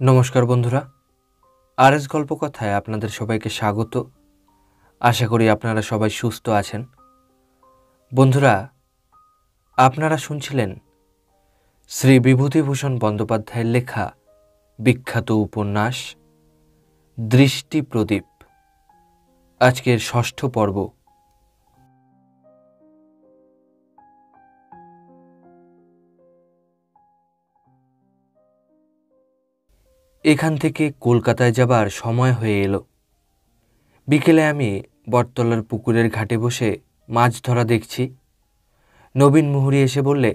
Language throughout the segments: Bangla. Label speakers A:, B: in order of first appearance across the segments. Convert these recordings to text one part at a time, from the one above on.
A: নমস্কার বন্ধুরা, আরএস গল্পকথায় আপনাদের সবাইকে স্বাগত। আশা করি আপনারা সবাই সুস্থ আছেন। বন্ধুরা, আপনারা শুনছিলেন শ্রী বিভূতিভূষণ বন্দ্যোপাধ্যায়ের লেখা বিখ্যাত উপন্যাস দৃষ্টি প্রদীপ, আজকের ষষ্ঠ পর্ব। এখান থেকে কলকাতায় যাবার সময় হয়ে এলো। বিকেলে আমি বটতলার পুকুরের ঘাটে বসে মাছ ধরা দেখছি। নবীন মুহুরী এসে বললে,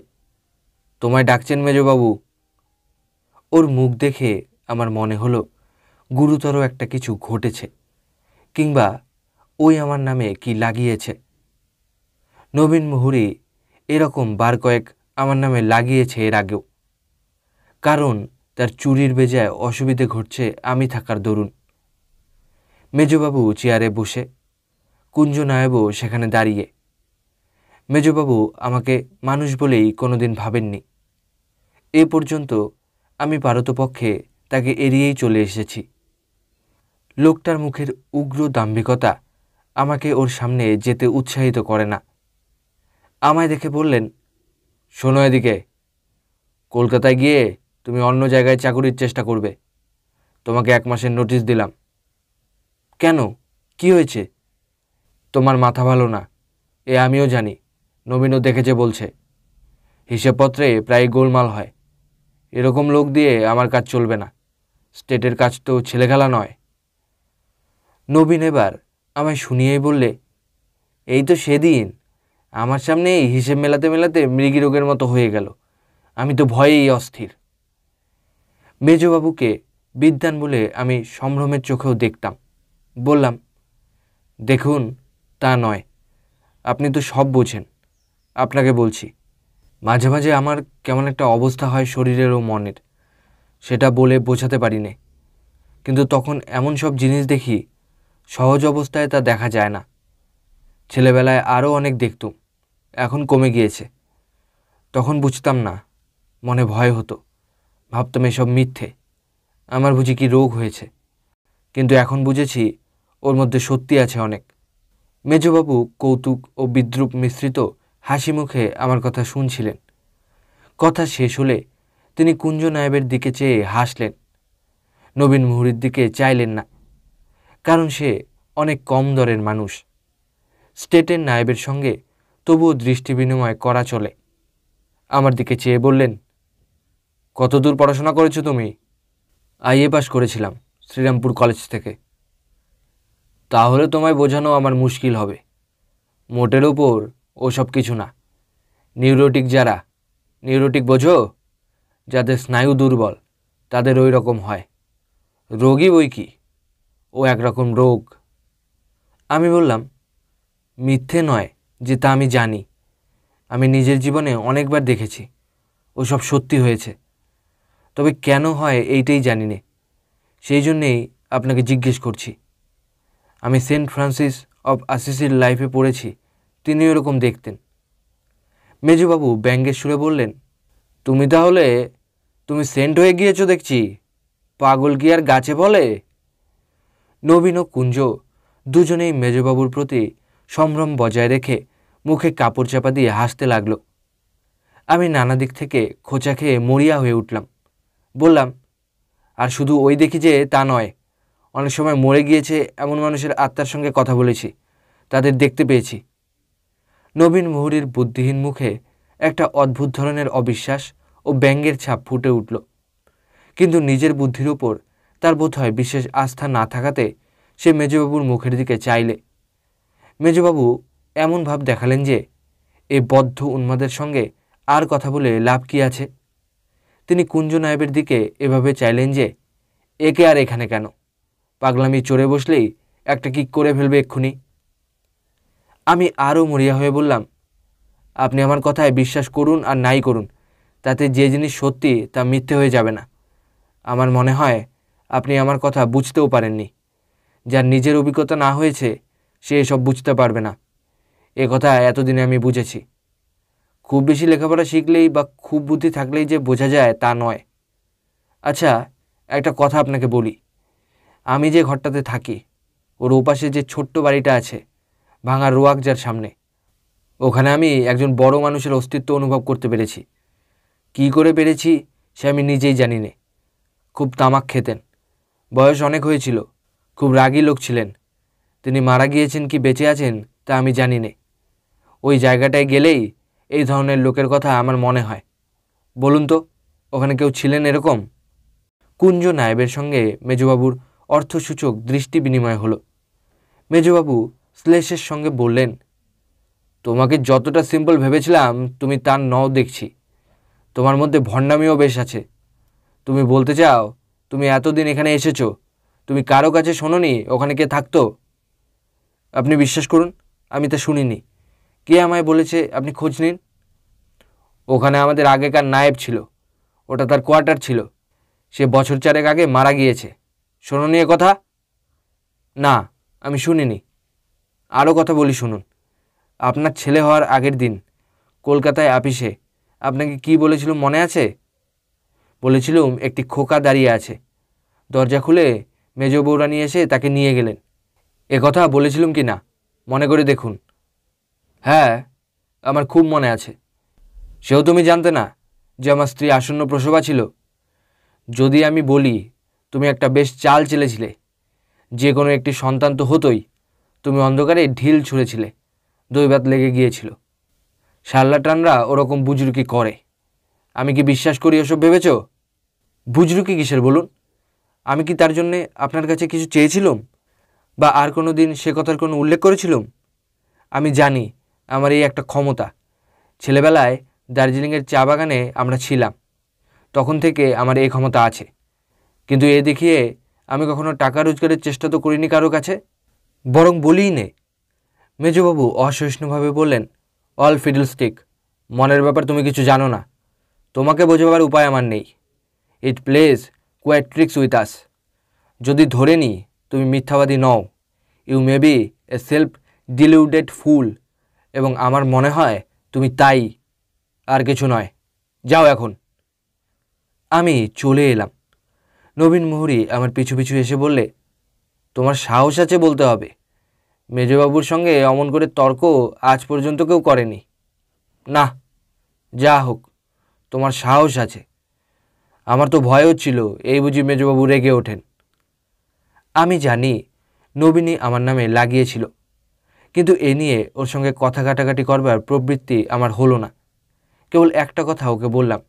A: তোমায় ডাকছেন মেজবাবু। ওর মুখ দেখে আমার মনে হলো গুরুতর একটা কিছু ঘটেছে, কিংবা ওই আমার নামে কি লাগিয়েছে। নবীন মুহুরী এরকম বার কয়েক আমার নামে লাগিয়েছে এর আগেও, কারণ তার চুরির বেজায় অসুবিধে ঘটছে আমি থাকার দরুন। মেজবাবু চেয়ারে বসে, কুঞ্জ নায়েবও সেখানে দাঁড়িয়ে। মেজবাবু আমাকে মানুষ বলেই কোনোদিন ভাবেননি। এ পর্যন্ত আমি পারতপক্ষে তাকে এড়িয়েই চলে এসেছি। লোকটার মুখের উগ্র দাম্ভিকতা আমাকে ওর সামনে যেতে উৎসাহিত করে না। আমায় দেখে বললেন, শোনো এদিকে, কলকাতায় গিয়ে তুমি অন্য জায়গায় চাকুরির চেষ্টা করবে। তোমাকে 1 মাসের নোটিশ দিলাম। কেন, কি হয়েছে? তোমার মাথা ভালো না, এ আমিও জানি, নবীনও দেখেছে বলছে। হিসেবপত্রে প্রায় গোলমাল হয়। এরকম লোক দিয়ে আমার কাজ চলবে না। স্টেটের কাজ তো ছেলেখেলা নয়। নবীন এবার আমায় শুনিয়েই বললে, এই তো সেদিন আমার সামনে এই হিসেব মেলাতে মেলাতে মৃগী রোগের মতো হয়ে গেল। আমি তো ভয়েই অস্থির। মেজবাবুকে বিদ্বান বলে আমি সম্ভ্রমের চোখেও দেখতাম। বললাম, দেখুন, তা নয়, আপনি তো সব বোঝেন। আপনাকে বলছি, মাঝে মাঝে আমার কেমন একটা অবস্থা হয় শরীরের ও মনের, সেটা বলে বোঝাতে পারি না। কিন্তু তখন এমন সব জিনিস দেখি, সহজ অবস্থায় তা দেখা যায় না। ছেলেবেলায় আরও অনেক দেখতুম, এখন কমে গিয়েছে। তখন বুঝতাম না, মনে ভয় হতো, ভাবতাম এসব মিথ্যে, আমার বুঝি কি রোগ হয়েছে। কিন্তু এখন বুঝেছি ওর মধ্যে সত্যি আছে অনেক। মেজবাবু কৌতুক ও বিদ্রূপ মিশ্রিত হাসি মুখে আমার কথা শুনছিলেন। কথা শেষ হলে তিনি কুঞ্জ নায়েবের দিকে চেয়ে হাসলেন। নবীন মুহুরীর দিকে চাইলেন না, কারণ সে অনেক কম দরের মানুষ। স্টেটের নায়েবের সঙ্গে তবুও দৃষ্টি বিনিময় করা চলে। আমার দিকে চেয়ে বললেন, কতদূর পড়াশোনা করেছো তুমি? IA পাস করেছিলাম শ্রীরামপুর কলেজ থেকে। তাহলে তোমায় বোঝানো আমার মুশকিল হবে। মোটের ওপর ও সব কিছু না। নিউরোটিক যারা, নিউরোটিক বোঝো, যাদের স্নায়ু দুর্বল, তাদের ওই রকম হয়। রোগী বই কি, ও একরকম রোগ। আমি বললাম, মিথ্যে নয় যে তা আমি জানি। আমি নিজের জীবনে অনেকবার দেখেছি ও সব সত্যি হয়েছে। তবে কেন হয় এইটাই জানি না। সেই জন্যেই আপনাকে জিজ্ঞেস করছি। আমি সেন্ট ফ্রান্সিস অফ অ্যাসিসির লাইফে পড়েছি, তিনি এরকম দেখতেন। মেজবাবু ব্যঙ্গের সুরে বললেন, তুমি সেন্ট হয়ে গিয়েছো দেখছি। পাগল কি আর গাছে বলে? নবীন ও কুঞ্জ দুজনেই মেজবাবুর প্রতি সম্ভ্রম বজায় রেখে মুখে কাপড় চাপা দিয়ে হাসতে লাগলো। আমি নানা দিক থেকে খোঁচা খেয়ে মরিয়া হয়ে উঠলাম। বললাম, আর শুধু ওই দেখি যে তা নয়, অনেক সময় মরে গিয়েছে এমন মানুষের আত্মার সঙ্গে কথা বলেছি, তাদের দেখতে পেয়েছি। নবীন মুহুরীর বুদ্ধিহীন মুখে একটা অদ্ভুত ধরনের অবিশ্বাস ও ব্যঙ্গের ছাপ ফুটে উঠল। কিন্তু নিজের বুদ্ধির ওপর তার বোধহয় বিশেষ আস্থা না থাকাতে সে মেজবাবুর মুখের দিকে চাইলে। মেজবাবু এমন ভাব দেখালেন যে এই বদ্ধ উন্মাদের সঙ্গে আর কথা বলে লাভ কি আছে। তিনি কুঞ্জ নায়েবের দিকে এভাবে চাইলেন যে, একে আর এখানে কেন, পাগলামি চড়ে বসলেই একটা কি করে ফেলবে এক্ষুনি। আমি আরও মরিয়া হয়ে বললাম, আপনি আমার কথায় বিশ্বাস করুন আর নাই করুন, তাতে যে জিনিস সত্যি তা মিথ্যে হয়ে যাবে না। আমার মনে হয় আপনি আমার কথা বুঝতেও পারেননি। যার নিজের অভিজ্ঞতা না হয়েছে সে এসব বুঝতে পারবে না, এ কথা এতদিনে আমি বুঝেছি। খুব বেশি লেখাপড়া শিখলেই বা খুব বুদ্ধি থাকলেই যে বোঝা যায় তা নয়। আচ্ছা, একটা কথা আপনাকে বলি, আমি যে ঘরটাতে থাকি ওর ওপাশে যে ছোট্ট বাড়িটা আছে ভাঙা রোয়াকজার সামনে, ওখানে আমি একজন বড় মানুষের অস্তিত্ব অনুভব করতে পেরেছি। কী করে পেরেছি সে আমি নিজেই জানি না। খুব তামাক খেতেন, বয়স অনেক হয়েছিল, খুব রাগী লোক ছিলেন। তিনি মারা গিয়েছেন কি বেঁচে আছেন তা আমি জানি না। ওই জায়গাটায় গেলেই এই ধরনের লোকের কথা আমার মনে হয়। বলুন তো, ওখানে কেউ ছিলেন এরকম? কুঞ্জ নায়েবের সঙ্গে মেজবাবুর অর্থসূচক দৃষ্টি বিনিময় হলো। মেজবাবু শ্লেষের সঙ্গে বললেন, তোমাকে যতটা সিম্পল ভেবেছিলাম তুমি তার নও দেখছি। তোমার মধ্যে ভণ্ডামিও বেশ আছে। তুমি বলতে চাও তুমি এতদিন এখানে এসেছো, তুমি কারো কাছে শোনোনি ওখানে কে থাকতো? আপনি বিশ্বাস করুন, আমি তা শুনিনি। কে আমায় বলেছে আপনি খোঁজ নিন? ওখানে আমাদের আগেকার নায়েব ছিল, ওটা তার কোয়ার্টার ছিল। সে বছর 4 আগে মারা গিয়েছে। শোনোনি এ কথা? না, আমি শুনিনি। আরও কথা বলি শুনুন। আপনার ছেলে হওয়ার আগের দিন কলকাতায় আপিসে আপনাকে কি বলেছিলুম মনে আছে? বলেছিলুম একটি খোকা দাঁড়িয়ে আছে। দরজা খুলে মেজ বৌরানী এসে তাকে নিয়ে গেলেন। এ কথা বলেছিলুম কি না মনে করে দেখুন। হ্যাঁ, আমার খুব মনে আছে। সেও তুমি জানতে না যে আমার স্ত্রী আসন্ন প্রসবা ছিল? যদি আমি বলি তুমি একটা বেশ চাল চেলেছিলে, যে কোনো একটি সন্তান তো হতোই, তুমি অন্ধকারে ঢিল ছুঁড়েছিলে, দৈবাত লেগে গিয়েছিল। শার্লাটানরা ওরকম বুজরুকি করে। আমি কি বিশ্বাস করি ওসব ভেবেছ? বুজরুকি কিসের বলুন? আমি কি তার জন্যে আপনার কাছে কিছু চেয়েছিলাম, বা আর কোনো দিন সে কথার কোনো উল্লেখ করেছিলাম? আমি জানি আমার এই একটা ক্ষমতা। ছেলেবেলায় দার্জিলিংয়ের চা বাগানে আমরা ছিলাম, তখন থেকে আমার এই ক্ষমতা আছে। কিন্তু এ দেখিয়ে আমি কখনো টাকা রোজগারের চেষ্টা তো করিনি কারো কাছে, বরং বলিই নে। মেজবাবু অসহিষ্ণুভাবে বললেন, অল ফিডলস্টিক। মনের ব্যাপার তুমি কিছু জানো না। তোমাকে বোঝাবার উপায় আমার নেই। It plays quite tricks with us. যদি ধরে নিই তুমি মিথ্যাবাদী নও, you may be a self deluded fool, এবং আমার মনে হয় তুমি তাই, আর কিছু নয়। যাও এখন। আমি চলে এলাম। নবীন মুহুরী আমার পিছু পিছু এসে বললে, তোমার সাহস আছে বলতে হবে। মেজবাবুর সঙ্গে অমন করে তর্ক আজ পর্যন্ত কেউ করেনি। না, যা হোক, তোমার সাহস আছে। আমার তো ভয় হচ্ছিল এই বুঝি মেজবাবু রেগে ওঠেন। আমি জানি নবীনী আমার নামে লাগিয়েছিল, কিন্তু এ নিয়ে ওর সঙ্গে কথা কাটাকাটি করবার প্রবৃত্তি আমার হলো না। কেবল একটা কথা ওকে বললাম,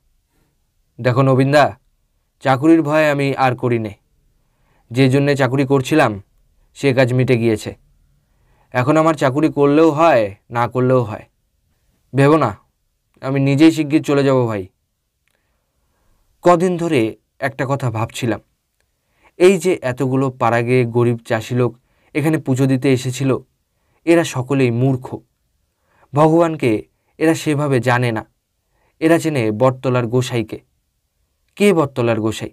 A: দেখো নবীনদা, চাকুরির ভয় আমি আর করি নে। যে জন্যে চাকুরি করছিলাম সে কাজ মিটে গিয়েছে। এখন আমার চাকুরি করলেও হয়, না করলেও হয়। ভেবো না, আমি নিজেই শিগগির চলে যাব ভাই। কদিন ধরে একটা কথা ভাবছিলাম। এই যে এতগুলো পাড়াগে গরিব চাষি লোক এখানে পুজো দিতে এসেছিল, এরা সকলেই মূর্খ। ভগবানকে এরা সেভাবে জানে না। এরা চেনে বটতলার গোসাইকে। কে বটতলার গোসাই?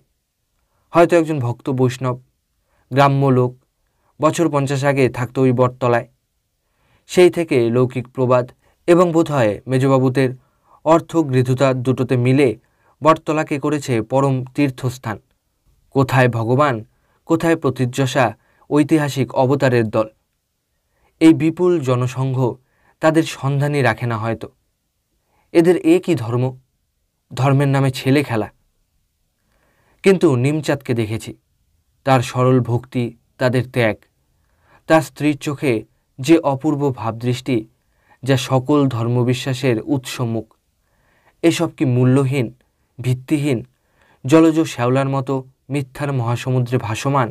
A: হয়তো একজন ভক্ত বৈষ্ণব, গ্রাম্য লোক, বছর 50 আগে থাকতো ওই বটতলায়। সেই থেকে লৌকিক প্রবাদ এবং বোধহয় মেজবাবুদের অর্থগৃধতা দুটোতে মিলে বটতলাকে করেছে পরম তীর্থস্থান। কোথায় ভগবান, কোথায় প্রতিযশা ঐতিহাসিক অবতারের দল। এই বিপুল জনসংঘ তাদের সন্ধানই রাখে না হয়তো। এদের এ কি ধর্ম? ধর্মের নামে ছেলে খেলা। কিন্তু নিমচাঁদকে দেখেছি, তার সরল ভক্তি, তাদের ত্যাগ, তার স্ত্রীর চোখে যে অপূর্ব ভাবদৃষ্টি, যা সকল ধর্মবিশ্বাসের উৎসমুখ। এসব কি মূল্যহীন, ভিত্তিহীন, জলজ শ্যাওলার মতো মিথ্যার মহাসমুদ্রে ভাসমান?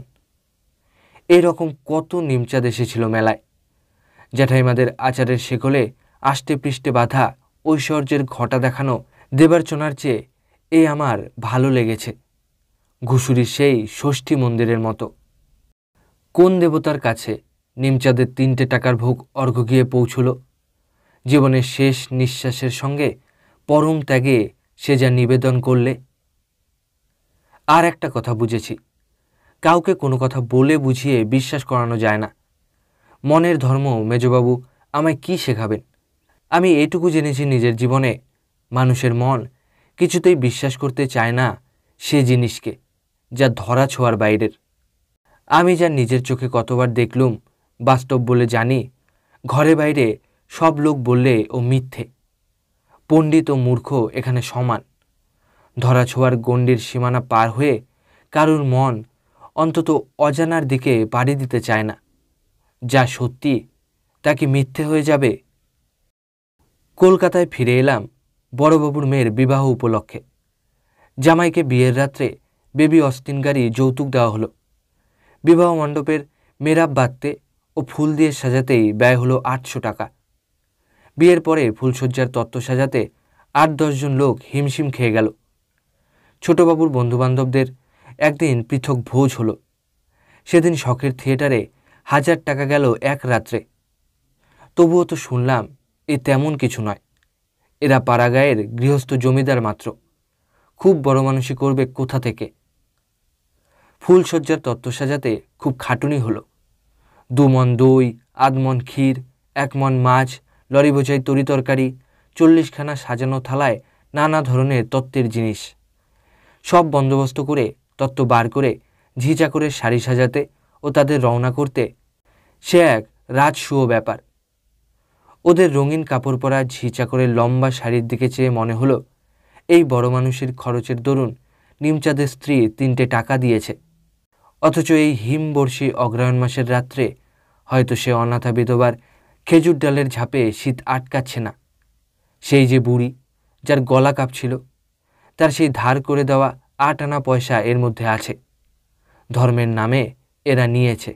A: এরকম কত নিমচাঁদ এসেছিল মেলায়। জ্যাঠাইমাদের আচারের শেকলে আষ্টে পৃষ্ঠে বাঁধা ঐশ্বর্যের ঘটা দেখানো দেবার্চনার চেয়ে এ আমার ভালো লেগেছে। ঘুষুরির সেই ষষ্ঠী মন্দিরের মতো। কোন দেবতার কাছে নিমচাঁদের 3টে টাকার ভোগ অর্ঘ্য গিয়ে পৌঁছল? জীবনের শেষ নিঃশ্বাসের সঙ্গে পরম ত্যাগে সে যা নিবেদন করলে। আর একটা কথা বুঝেছি, কাউকে কোনো কথা বলে বুঝিয়ে বিশ্বাস করানো যায় না। মনের ধর্ম মেজবাবু আমায় কি শেখাবেন? আমি এটুকু জেনেছি নিজের জীবনে, মানুষের মন কিছুতেই বিশ্বাস করতে চায় না সে জিনিসকে যা ধরা ছোঁয়ার বাইরের। আমি যা নিজের চোখে কতবার দেখলুম, বাস্তব বলে জানি, ঘরে বাইরে সব লোক বললে ও মিথ্যে। পণ্ডিত ও মূর্খ এখানে সমান। ধরা ছোঁয়ার গণ্ডির সীমানা পার হয়ে কারুর মন অন্তত অজানার দিকে পাড়ি দিতে চায় না। যা সত্যি তা কি মিথ্যে হয়ে যাবে? কলকাতায় ফিরে এলাম বড়বাবুর মেয়ের বিবাহ উপলক্ষে। জামাইকে বিয়ের রাত্রে বেবি অস্টিন গাড়ি যৌতুক দেওয়া হলো। বিবাহ মণ্ডপের মেরাব বাঁধতে ও ফুল দিয়ে সাজাতেই ব্যয় হলো 800 টাকা। বিয়ের পরে ফুলসজ্জার তত্ত্ব সাজাতে 8-10 জন লোক হিমশিম খেয়ে গেল। ছোটবাবুর বন্ধুবান্ধবদের একদিন পৃথক ভোজ হলো। সেদিন শখের থিয়েটারে 1000 টাকা গেল এক রাত্রে। তবুও তো শুনলাম এ তেমন কিছু নয়, এরা পাড়াগাঁয়ের গৃহস্থ জমিদার মাত্র, খুব বড় মানুষই করবে কোথা থেকে। ফুলসজ্জার তত্ত্ব সাজাতে খুব খাটুনি হলো। 2 মণ দই, 8 মণ ক্ষীর, 1 মণ মাছ, লরি বোঝাই তরি তরকারি, 40খানা সাজানো থালায় নানা ধরনের তত্ত্বের জিনিস। সব বন্দোবস্ত করে তত্ত্ব বার করে ঝি চাকরের শাড়ি সাজাতে ও তাদের রওনা করতে সে এক রাজসূয় ব্যাপার। ওদের রঙিন কাপড় পরা ঝি চাকরের লম্বা শাড়ির দিকে চেয়ে মনে হলো এই বড় মানুষের খরচের দরুন নিমচাঁদের স্ত্রী 3টে টাকা দিয়েছে। অথচ এই হিমবর্ষী অগ্রহায়ণ মাসের রাত্রে হয়তো সে অনাথা বিধবার খেজুর ডালের ঝাঁপে শীত আটকাচ্ছে না। সেই যে বুড়ি যার গলা কাঁপছিল, তার সেই ধার করে দেওয়া 8 আনা পয়সা এর মধ্যে আছে। ধর্মের নামে এরা নিয়েছে,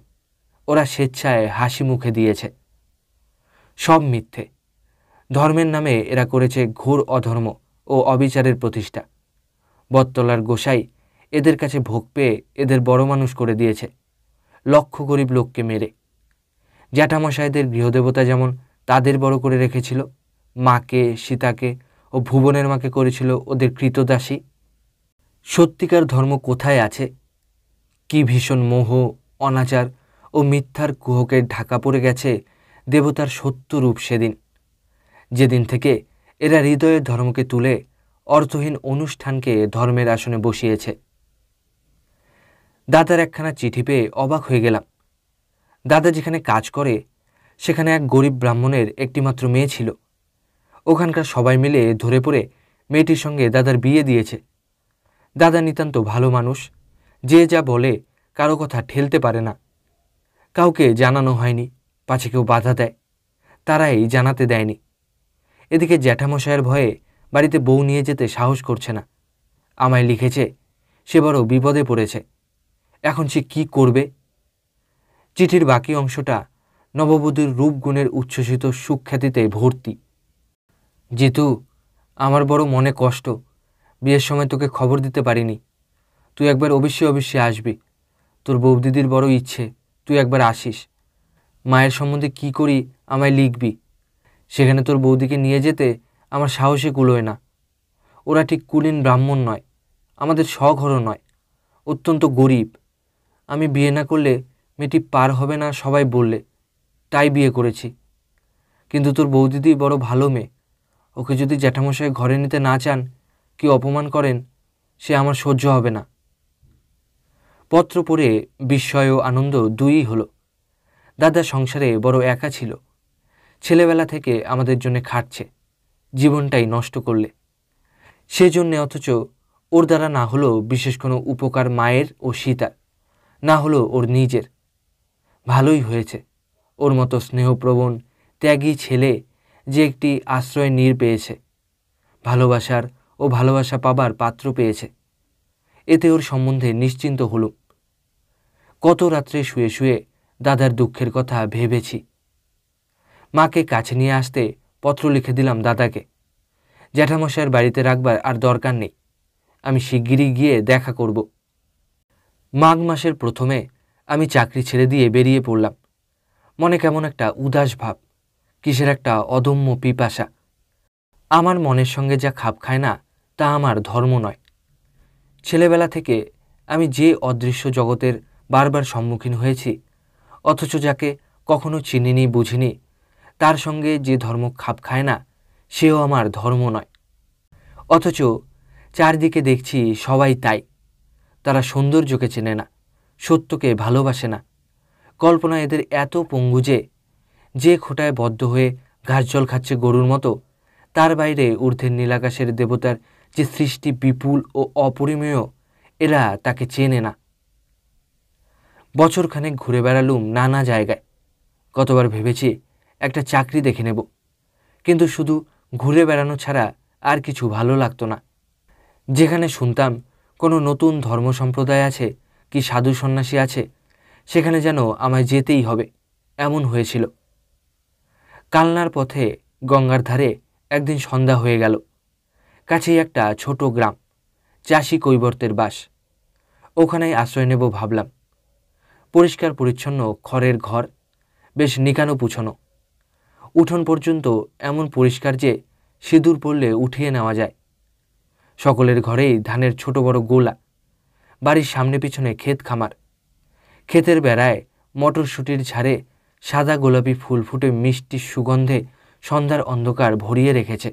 A: ওরা স্বেচ্ছায় হাসি মুখে দিয়েছে। সব মিথ্যে। ধর্মের নামে এরা করেছে ঘোর অধর্ম ও অবিচারের প্রতিষ্ঠা। বটতলার গোসাই এদের কাছে ভোগ পেয়ে এদের বড় মানুষ করে দিয়েছে, লক্ষ গরিব লোককে মেরে। জ্যাঠামশাইদের গৃহদেবতা যেমন তাদের বড় করে রেখেছিল, মাকে, সীতাকে ও ভুবনের মাকে করেছিল ওদের কৃতদাসী। সত্যিকার ধর্ম কোথায় আছে? কি ভীষণ মোহ, অনাচার ও মিথ্যার কুহকে ঢাকা পড়ে গেছে দেবতার সত্য রূপ সেদিন, যেদিন থেকে এরা হৃদয়ের ধর্মকে তুলে অর্থহীন অনুষ্ঠানকে ধর্মের আসনে বসিয়েছে। দাদার একখানা চিঠি পেয়ে অবাক হয়ে গেলাম। দাদা যেখানে কাজ করে সেখানে এক গরিব ব্রাহ্মণের একটিমাত্র মেয়ে ছিল। ওখানকার সবাই মিলে ধরে পড়ে মেয়েটির সঙ্গে দাদার বিয়ে দিয়েছে। দাদা নিতান্ত ভালো মানুষ, যে যা বলে কারো কথা ঠেলতে পারে না। কাউকে জানানো হয়নি, পাছে কেউ বাধা দেয়, তারাই জানাতে দেয়নি। এদিকে জ্যাঠামশায়ের ভয়ে বাড়িতে বউ নিয়ে যেতে সাহস করছে না। আমায় লিখেছে সে বড় বিপদে পড়েছে, এখন সে কি করবে। চিঠির বাকি অংশটা নববধূর রূপগুণের উচ্ছ্বসিত সুখ্যাতিতে ভর্তি। জিতু, আমার বড় মনে কষ্ট, বিয়ের সময় তোকে খবর দিতে পারিনি। তুই একবার অবশ্যই আসবি। তোর বৌদিদির বড় ইচ্ছে তুই একবার আসিস। মায়ের সম্বন্ধে কি করি আমায় লিখবি। সেখানে তোর বৌদিকে নিয়ে যেতে আমার সাহসে কুলোয় না। ওরা ঠিক কুলীন ব্রাহ্মণ নয়, আমাদের স্বঘরও নয়, অত্যন্ত গরিব। আমি বিয়ে না করলে মেয়েটি পার হবে না সবাই বললে, তাই বিয়ে করেছি। কিন্তু তোর বৌদিদি বড় ভালো মেয়ে, ওকে যদি জ্যাঠামশাই ঘরে নিতে না চান, কি অপমান করেন, সে আমার সহ্য হবে না। পত্র পড়ে বিস্ময় ও আনন্দ দুইই হলো। দাদা সংসারে বড় একা ছিল, ছেলেবেলা থেকে আমাদের জন্য খাটছে, জীবনটাই নষ্ট করলে। সেজন্যে অথচ ওর দ্বারা না হলো বিশেষ কোনো উপকার মায়ের ও সীতার, না হলো ওর নিজের। ভালোই হয়েছে, ওর মতো স্নেহপ্রবণ ত্যাগী ছেলে যে একটি আশ্রয় নীড় পেয়েছে, ভালোবাসার ও ভালোবাসা পাবার পাত্র পেয়েছে, এতে ওর সম্বন্ধে নিশ্চিন্ত হলুম। কত রাত্রে শুয়ে শুয়ে দাদার দুঃখের কথা ভেবেছি। মাকে কাছে নিয়ে আসতে পত্র লিখে দিলাম দাদাকে। জ্যাঠামশাইয়ের বাড়িতে রাখবার আর দরকার নেই, আমি শিগগিরই গিয়ে দেখা করব। মাঘ মাসের প্রথমে আমি চাকরি ছেড়ে দিয়ে বেরিয়ে পড়লাম। মনে কেমন একটা উদাস ভাব, কিসের একটা অদম্য পিপাসা। আমার মনের সঙ্গে যা খাপ খায় না তা আমার ধর্ম নয়। ছেলেবেলা থেকে আমি যে অদৃশ্য জগতের বারবার সম্মুখীন হয়েছি, অথচ যাকে কখনো চিনিনি বুঝিনি, তার সঙ্গে যে ধর্ম খাপ খায় না সেও আমার ধর্ম নয়। অথচ চারদিকে দেখছি সবাই তাই, তারা সৌন্দর্যকে চেনে না, সত্যকে ভালোবাসে না। কল্পনা এদের এত পঙ্গু যে খোঁটায় বদ্ধ হয়ে ঘাস জল খাচ্ছে গরুর মতো, তার বাইরে ঊর্ধ্বের নীলাকাশের দেবতার যে সৃষ্টি বিপুল ও অপরিমেয়, এরা তাকে চেনে না। বছরখানেক ঘুরে বেড়ালুম নানা জায়গায়। কতবার ভেবেছি একটা চাকরি দেখে নেব, কিন্তু শুধু ঘুরে বেড়ানো ছাড়া আর কিছু ভালো লাগতো না। যেখানে শুনতাম কোনো নতুন ধর্ম সম্প্রদায় আছে কি সাধু সন্ন্যাসী আছে, সেখানে যেন আমায় যেতেই হবে, এমন হয়েছিল। কালনার পথে গঙ্গার ধারে একদিন সন্ধ্যা হয়ে গেল। কাছেই একটা ছোট গ্রাম, চাষি কৈবর্তের বাস। ওখানেই আশ্রয় নেব ভাবলাম। পরিষ্কার পরিচ্ছন্ন খড়ের ঘর, বেশ নিকানো পুছনো। উঠোন পর্যন্ত এমন পরিষ্কার যে সিঁদুর পড়লে উঠিয়ে নেওয়া যায়। সকলের ঘরেই ধানের ছোট বড় গোলা। বাড়ির সামনে পিছনে ক্ষেত খামার। ক্ষেতের বেড়ায় মটরশুঁটির ঝাড়ে সাদা গোলাপি ফুল ফুটে মিষ্টি সুগন্ধে সন্ধ্যার অন্ধকার ভরিয়ে রেখেছে।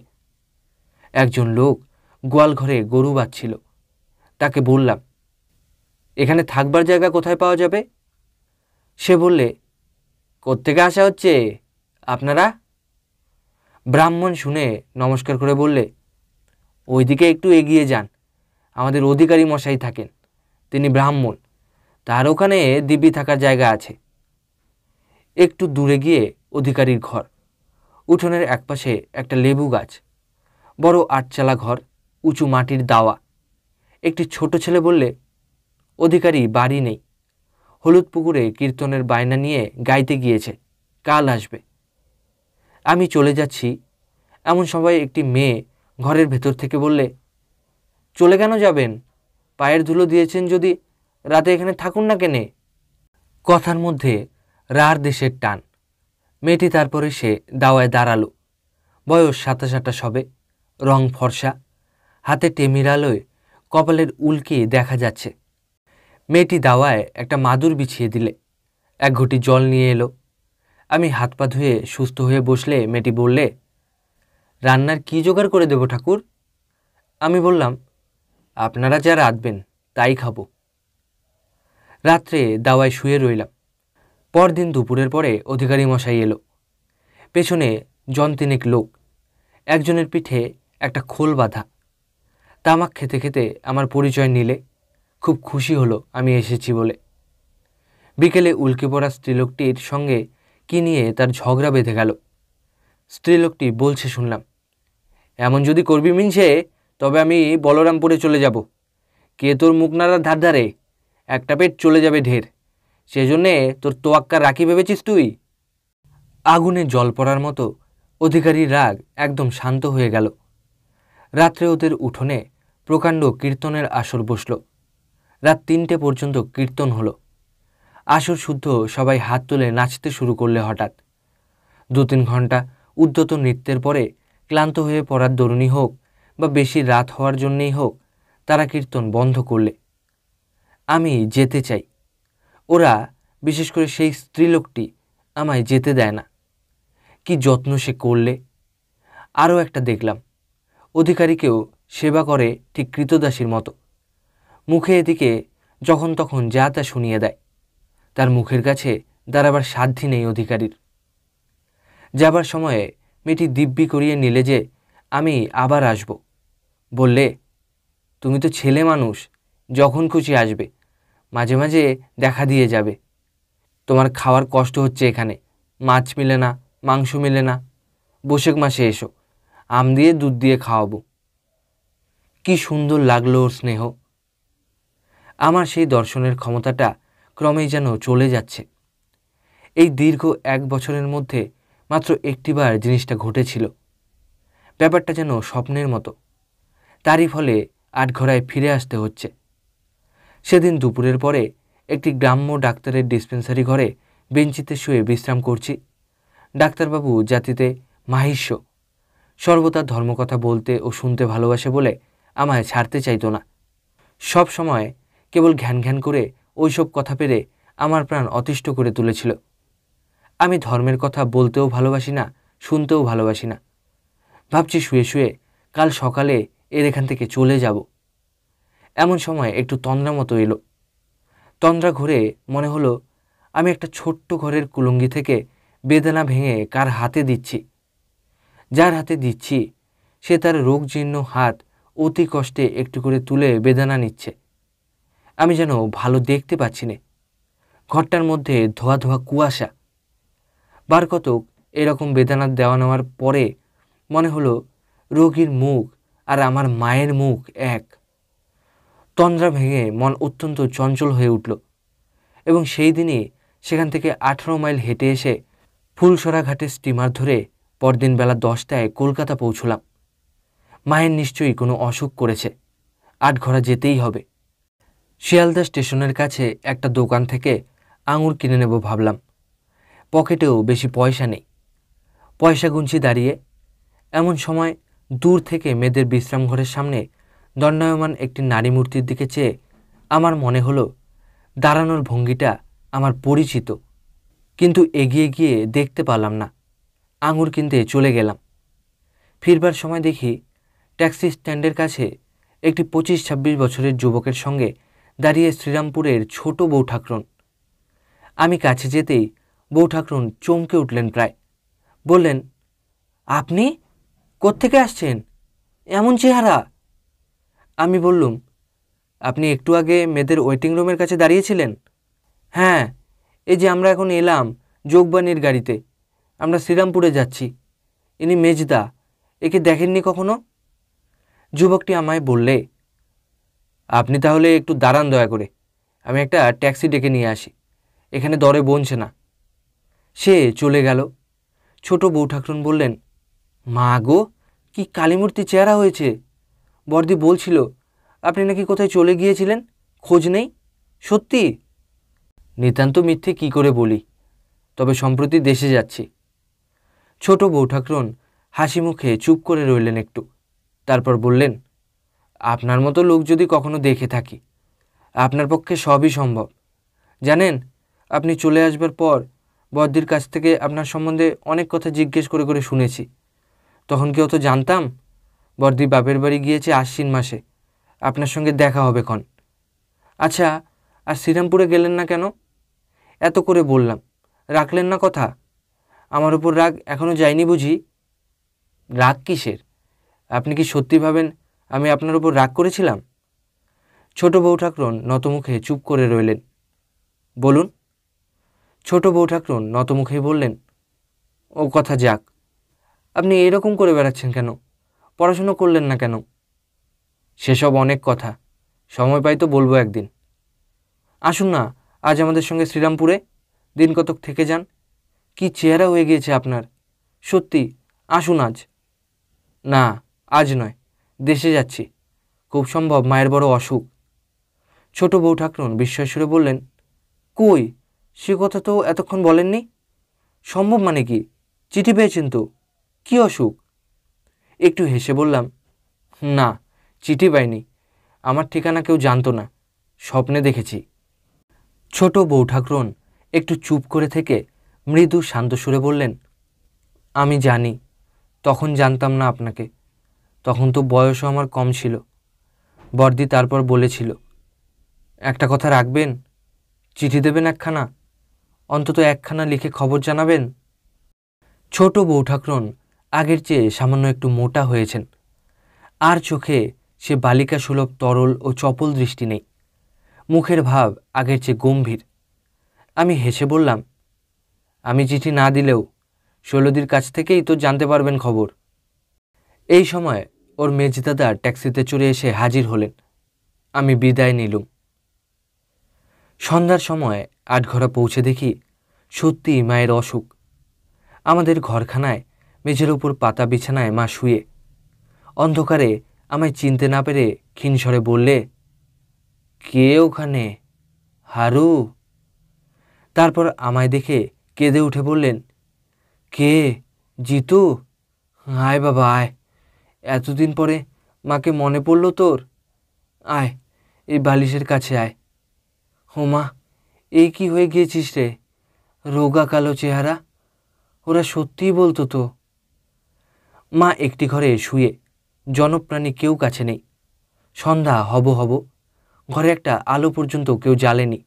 A: একজন লোক গোয়াল ঘরে গরু বাঁধছিল। তাকে বললাম, এখানে থাকবার জায়গা কোথায় পাওয়া যাবে? সে বললে, কোত্থেকে আসা হচ্ছে আপনারা? ব্রাহ্মণ শুনে নমস্কার করে বললে, ওইদিকে একটু এগিয়ে যান, আমাদের অধিকারী মশাই থাকেন, তিনি ব্রাহ্মণ, তার ওখানে দিব্যি থাকার জায়গা আছে। একটু দূরে গিয়ে অধিকারীর ঘর। উঠোনের একপাশে একটা লেবু গাছ, বড় আটচালা ঘর, উঁচু মাটির দাওয়া। একটি ছোট ছেলে বললে, অধিকারী বাড়ি নেই, হলুদ পুকুরে কীর্তনের বায়না নিয়ে গাইতে গিয়েছে, কাল আসবে। আমি চলে যাচ্ছি এমন সময় একটি মেয়ে ঘরের ভেতর থেকে বললে, চলে কেন যাবেন? পায়ের ধুলো দিয়েছেন যদি, রাতে এখানে থাকুন না কেনে? কথার মধ্যে রার দেশের টান। মেয়েটি তারপরে সে দাওয়ায় দাঁড়ালো। বয়স 27 সবে, রং ফর্সা, হাতে টেমির আলোয় কপালের উল্কি দেখা যাচ্ছে। মেয়েটি দাওয়ায় একটা মাদুর বিছিয়ে দিলে, এক ঘটি জল নিয়ে এলো। আমি হাত পা ধুয়ে সুস্থ হয়ে বসলে মেয়েটি বললে, রান্নার কি জোগাড় করে দেব ঠাকুর? আমি বললাম, আপনারা যা রাঁধবেন তাই খাবো। রাত্রে দাওয়ায় শুয়ে রইলাম। পরদিন দুপুরের পরে অধিকারী মশাই এলো। পেছনে জনতিনেক লোক, একজনের পিঠে একটা খোল বাঁধা। তামাক খেতে খেতে আমার পরিচয় নিলে। খুব খুশি হলো আমি এসেছি বলে। বিকেলে উল্কে পড়া স্ত্রীলোকটির সঙ্গে কি নিয়ে তার ঝগড়া বেঁধে গেল। স্ত্রীলোকটি বলছে শুনলাম, এমন যদি করবি মিনছে, তবে আমি বলরামপুরে চলে যাব। কে তোর মুখ নাড়ার ধার ধারে? একটা পেট চলে যাবে ঢের, সেজন্যে তোর তোয়াক্কা রাখি ভেবেছিস তুই? আগুনে জল পড়ার মতো অধিকারীর রাগ একদম শান্ত হয়ে গেল। রাত্রে ওদের উঠোনে প্রকাণ্ড কীর্তনের আসর বসল। রাত 3টে পর্যন্ত কীর্তন হলো। আসর শুদ্ধ সবাই হাত তুলে নাচতে শুরু করলে। হঠাৎ 2-3 ঘন্টা উদ্যত নৃত্যের পরে ক্লান্ত হয়ে পড়ার দরুণই হোক বা বেশি রাত হওয়ার জন্যেই হোক, তারা কীর্তন বন্ধ করলে। আমি যেতে চাই, ওরা, বিশেষ করে সেই স্ত্রীলোকটি, আমায় যেতে দেয় না। কি যত্ন সে করলে। আরও একটা দেখলাম, অধিকারীকেও সেবা করে ঠিক কৃতদাসীর মতো। মুখে এদিকে যখন তখন যা তা শুনিয়ে দেয়। তার মুখের কাছে দাঁড়াবার সাধ্য নেই অধিকারীর। যাবার সময়ে মেয়েটি দিব্যি করিয়ে নিলে যে আমি আবার আসব। বললে, তুমি তো ছেলে মানুষ, যখন খুশি আসবে, মাঝে মাঝে দেখা দিয়ে যাবে। তোমার খাওয়ার কষ্ট হচ্ছে এখানে, মাছ মিলে না, মাংস মিলে না, বৈশাখ মাসে এসো, আম দিয়ে দুধ দিয়ে খাওয়াবো। কি সুন্দর লাগলো ওর স্নেহ। আমার সেই দর্শনের ক্ষমতাটা ক্রমেই যেন চলে যাচ্ছে। এই দীর্ঘ 1 বছরের মধ্যে মাত্র একটিবার জিনিসটা ঘটেছিল। ব্যাপারটা যেন স্বপ্নের মতো। তারই ফলে আটঘরায় ফিরে আসতে হচ্ছে। সেদিন দুপুরের পরে একটি গ্রাম্য ডাক্তারের ডিসপেন্সারি ঘরে বেঞ্চিতে শুয়ে বিশ্রাম করছি। ডাক্তারবাবু জাতিতে মাহিষ্য, সর্বদা ধর্মকথা বলতে ও শুনতে ভালোবাসে বলে আমায় ছাড়তে চাইতো না। সব সময় কেবল ঘ্যান ঘ্যান করে ওইসব কথা পেরে আমার প্রাণ অতিষ্ঠ করে তুলেছিল। আমি ধর্মের কথা বলতেও ভালোবাসি না, শুনতেও ভালোবাসি না। ভাবছি শুয়ে শুয়ে কাল সকালে এর এখান থেকে চলে যাব। এমন সময় একটু তন্দ্রা মতো এলো। তন্দ্রা ঘুরে মনে হলো আমি একটা ছোট্ট ঘরের কুলুঙ্গি থেকে বেদানা ভেঙে কার হাতে দিচ্ছি। যার হাতে দিচ্ছি সে তার রোগজীর্ণ হাত অতি কষ্টে একটু করে তুলে বেদানা নিচ্ছে। আমি যেন ভালো দেখতে পাচ্ছি না। ঘরটার মধ্যে ধোয়া ধোয়া কুয়াশা। বার কতক এরকম বেদানা দেওয়া নেওয়ার পরে মনে হলো রোগীর মুখ আর আমার মায়ের মুখ এক। তন্দ্রা ভেঙে মন অত্যন্ত চঞ্চল হয়ে উঠল এবং সেই দিনই সেখান থেকে 18 মাইল হেঁটে এসে ফুলসরা ঘাটে স্টিমার ধরে পরদিন বেলা 10টায় কলকাতা পৌঁছলাম। মায়ের নিশ্চয়ই কোনো অসুখ করেছে, আটঘরা যেতেই হবে। শিয়ালদা স্টেশনের কাছে একটা দোকান থেকে আঙুর কিনে নেব ভাবলাম। পকেটেও বেশি পয়সা নেই। পয়সা গুনছি দাঁড়িয়ে। এমন সময় দূর থেকে মেয়েদের বিশ্রাম ঘরের সামনে দণ্ডায়মান একটি নারী মূর্তির দিকে চেয়ে আমার মনে হলো দাঁড়ানোর ভঙ্গিটা আমার পরিচিত, কিন্তু এগিয়ে গিয়ে দেখতে পারলাম না। আঙুর কিনতে চলে গেলাম। ফিরবার সময় দেখি ট্যাক্সি স্ট্যান্ডের কাছে একটি 25-26 বছরের যুবকের সঙ্গে দাঁড়িয়ে শ্রীরামপুরের ছোট বউ ঠাকরুন। আমি কাছে যেতেই বউ ঠাকরুন চমকে উঠলেন প্রায়। বললেন, আপনি কোত্থেকে আসছেন? এমন চেহারা। আমি বললুম, আপনি একটু আগে মেয়েদের ওয়েটিং রুমের কাছে দাঁড়িয়েছিলেন? হ্যাঁ, এই যে আমরা এখন এলাম যোগবাণীর গাড়িতে। আমরা শ্রীরামপুরে যাচ্ছি। ইনি মেজদা, একে দেখেননি কখনো? যুবকটি আমায় বললে, আপনি তাহলে একটু দাঁড়ান দয়া করে, আমি একটা ট্যাক্সি ডেকে নিয়ে আসি, এখানে দরে বনছে না। সে চলে গেল। ছোট বউ ঠাকরুন বললেন, মা গো, কি কালীমূর্তি চেহারা হয়েছে। বর্দি বলছিল আপনি নাকি কোথায় চলে গিয়েছিলেন, খোঁজ নেই। সত্যি? নিতান্ত মিথ্যে কি করে বলি, তবে সম্প্রতি দেশে যাচ্ছি। ছোট বউ ঠাকরুন হাসি মুখে চুপ করে রইলেন একটু, তারপর বললেন, আপনার মতো লোক যদি কখনো দেখে থাকি, আপনার পক্ষে সবই সম্ভব। জানেন, আপনি চলে আসবার পর বর্দির কাছ থেকে আপনার সম্বন্ধে অনেক কথা জিজ্ঞেস করে করে শুনেছি। তখন কি অত জানতাম? বর্দি বাপের বাড়ি গিয়েছে আশ্বিন মাসে, আপনার সঙ্গে দেখা হবে ক্ষণ। আচ্ছা, আর শ্রীরামপুরে গেলেন না কেন? এত করে বললাম, রাখলেন না কথা। আমার উপর রাগ এখনও যায়নি বুঝি? রাগ কিসের? আপনি কি সত্যি ভাবেন আমি আপনার উপর রাগ করেছিলাম? ছোট বউ ঠাকরুন নতমুখে চুপ করে রইলেন। বলুন। ছোট বউ ঠাকরুন নতমুখেই বললেন, ও কথা যাক, আপনি এরকম করে বেড়াচ্ছেন কেন? পড়াশুনো করলেন না কেন? সেসব অনেক কথা, সময় পাই তো বলবো একদিন। আসুন না আজ আমাদের সঙ্গে শ্রীরামপুরে, দিন কতক থেকে যান। কি চেহারা হয়ে গিয়েছে আপনার, সত্যি। আসুন আজ। না, আজ নয়, দেশে যাচ্ছি। খুব সম্ভব মায়ের বড় অসুখ। ছোট বউ ঠাকরুন বিস্ময় সুরে বললেন, কই, সে কথা তো এতক্ষণ বলেননি। সম্ভব মানে কি? চিঠি পেয়েছেন তো? কি অসুখ? একটু হেসে বললাম, না, চিঠি পাইনি। আমার ঠিকানা কেউ জানতো না, স্বপ্নে দেখেছি। ছোট বউ ঠাকরুন একটু চুপ করে থেকে মৃদু শান্ত সুরে বললেন, আমি জানি, তখন জানতাম না আপনাকে। তখন তো বয়সও আমার কম ছিল। বর্দি তারপর বলেছিল, একটা কথা রাখবেন, চিঠি দেবেন একখানা, অন্তত একখানা লিখে খবর জানাবেন। ছোট বউ ঠাকরুন আগের চেয়ে সামান্য একটু মোটা হয়েছেন, আর চোখে সে বালিকা সুলভ তরল ও চপল দৃষ্টি নেই। মুখের ভাব আগের চেয়ে গম্ভীর। আমি হেসে বললাম, আমি চিঠি না দিলেও শৈলদির কাছ থেকেই তো জানতে পারবেন খবর। এই সময় ওর মেজদাদা ট্যাক্সিতে চড়ে এসে হাজির হলেন। আমি বিদায় নিলুম। সন্ধ্যার সময় আটঘরা পৌঁছে দেখি সত্যি মায়ের অসুখ। আমাদের ঘরখানায় মেঝের ওপর পাতা বিছানায় মা শুয়ে। অন্ধকারে আমায় চিনতে না পেরে ক্ষীণস্বরে বললে, কে ওখানে, হারু? তারপর আমায় দেখে কেঁদে উঠে বললেন, কে, জিতু? আয় বাবা আয়, এতদিন পরে মাকে মনে পড়লো তোর। আয়, এই বালিশের কাছে আয়। হোমা, এই কি হয়ে গিয়েছিস রে, রোগা কালো চেহারা। ওরা সত্যিই বলতো তো। মা একটি ঘরে শুয়ে, জনপ্রাণী কেউ কাছে নেই। সন্ধ্যা হব হব, ঘরে একটা আলো পর্যন্ত কেউ জ্বালেনি,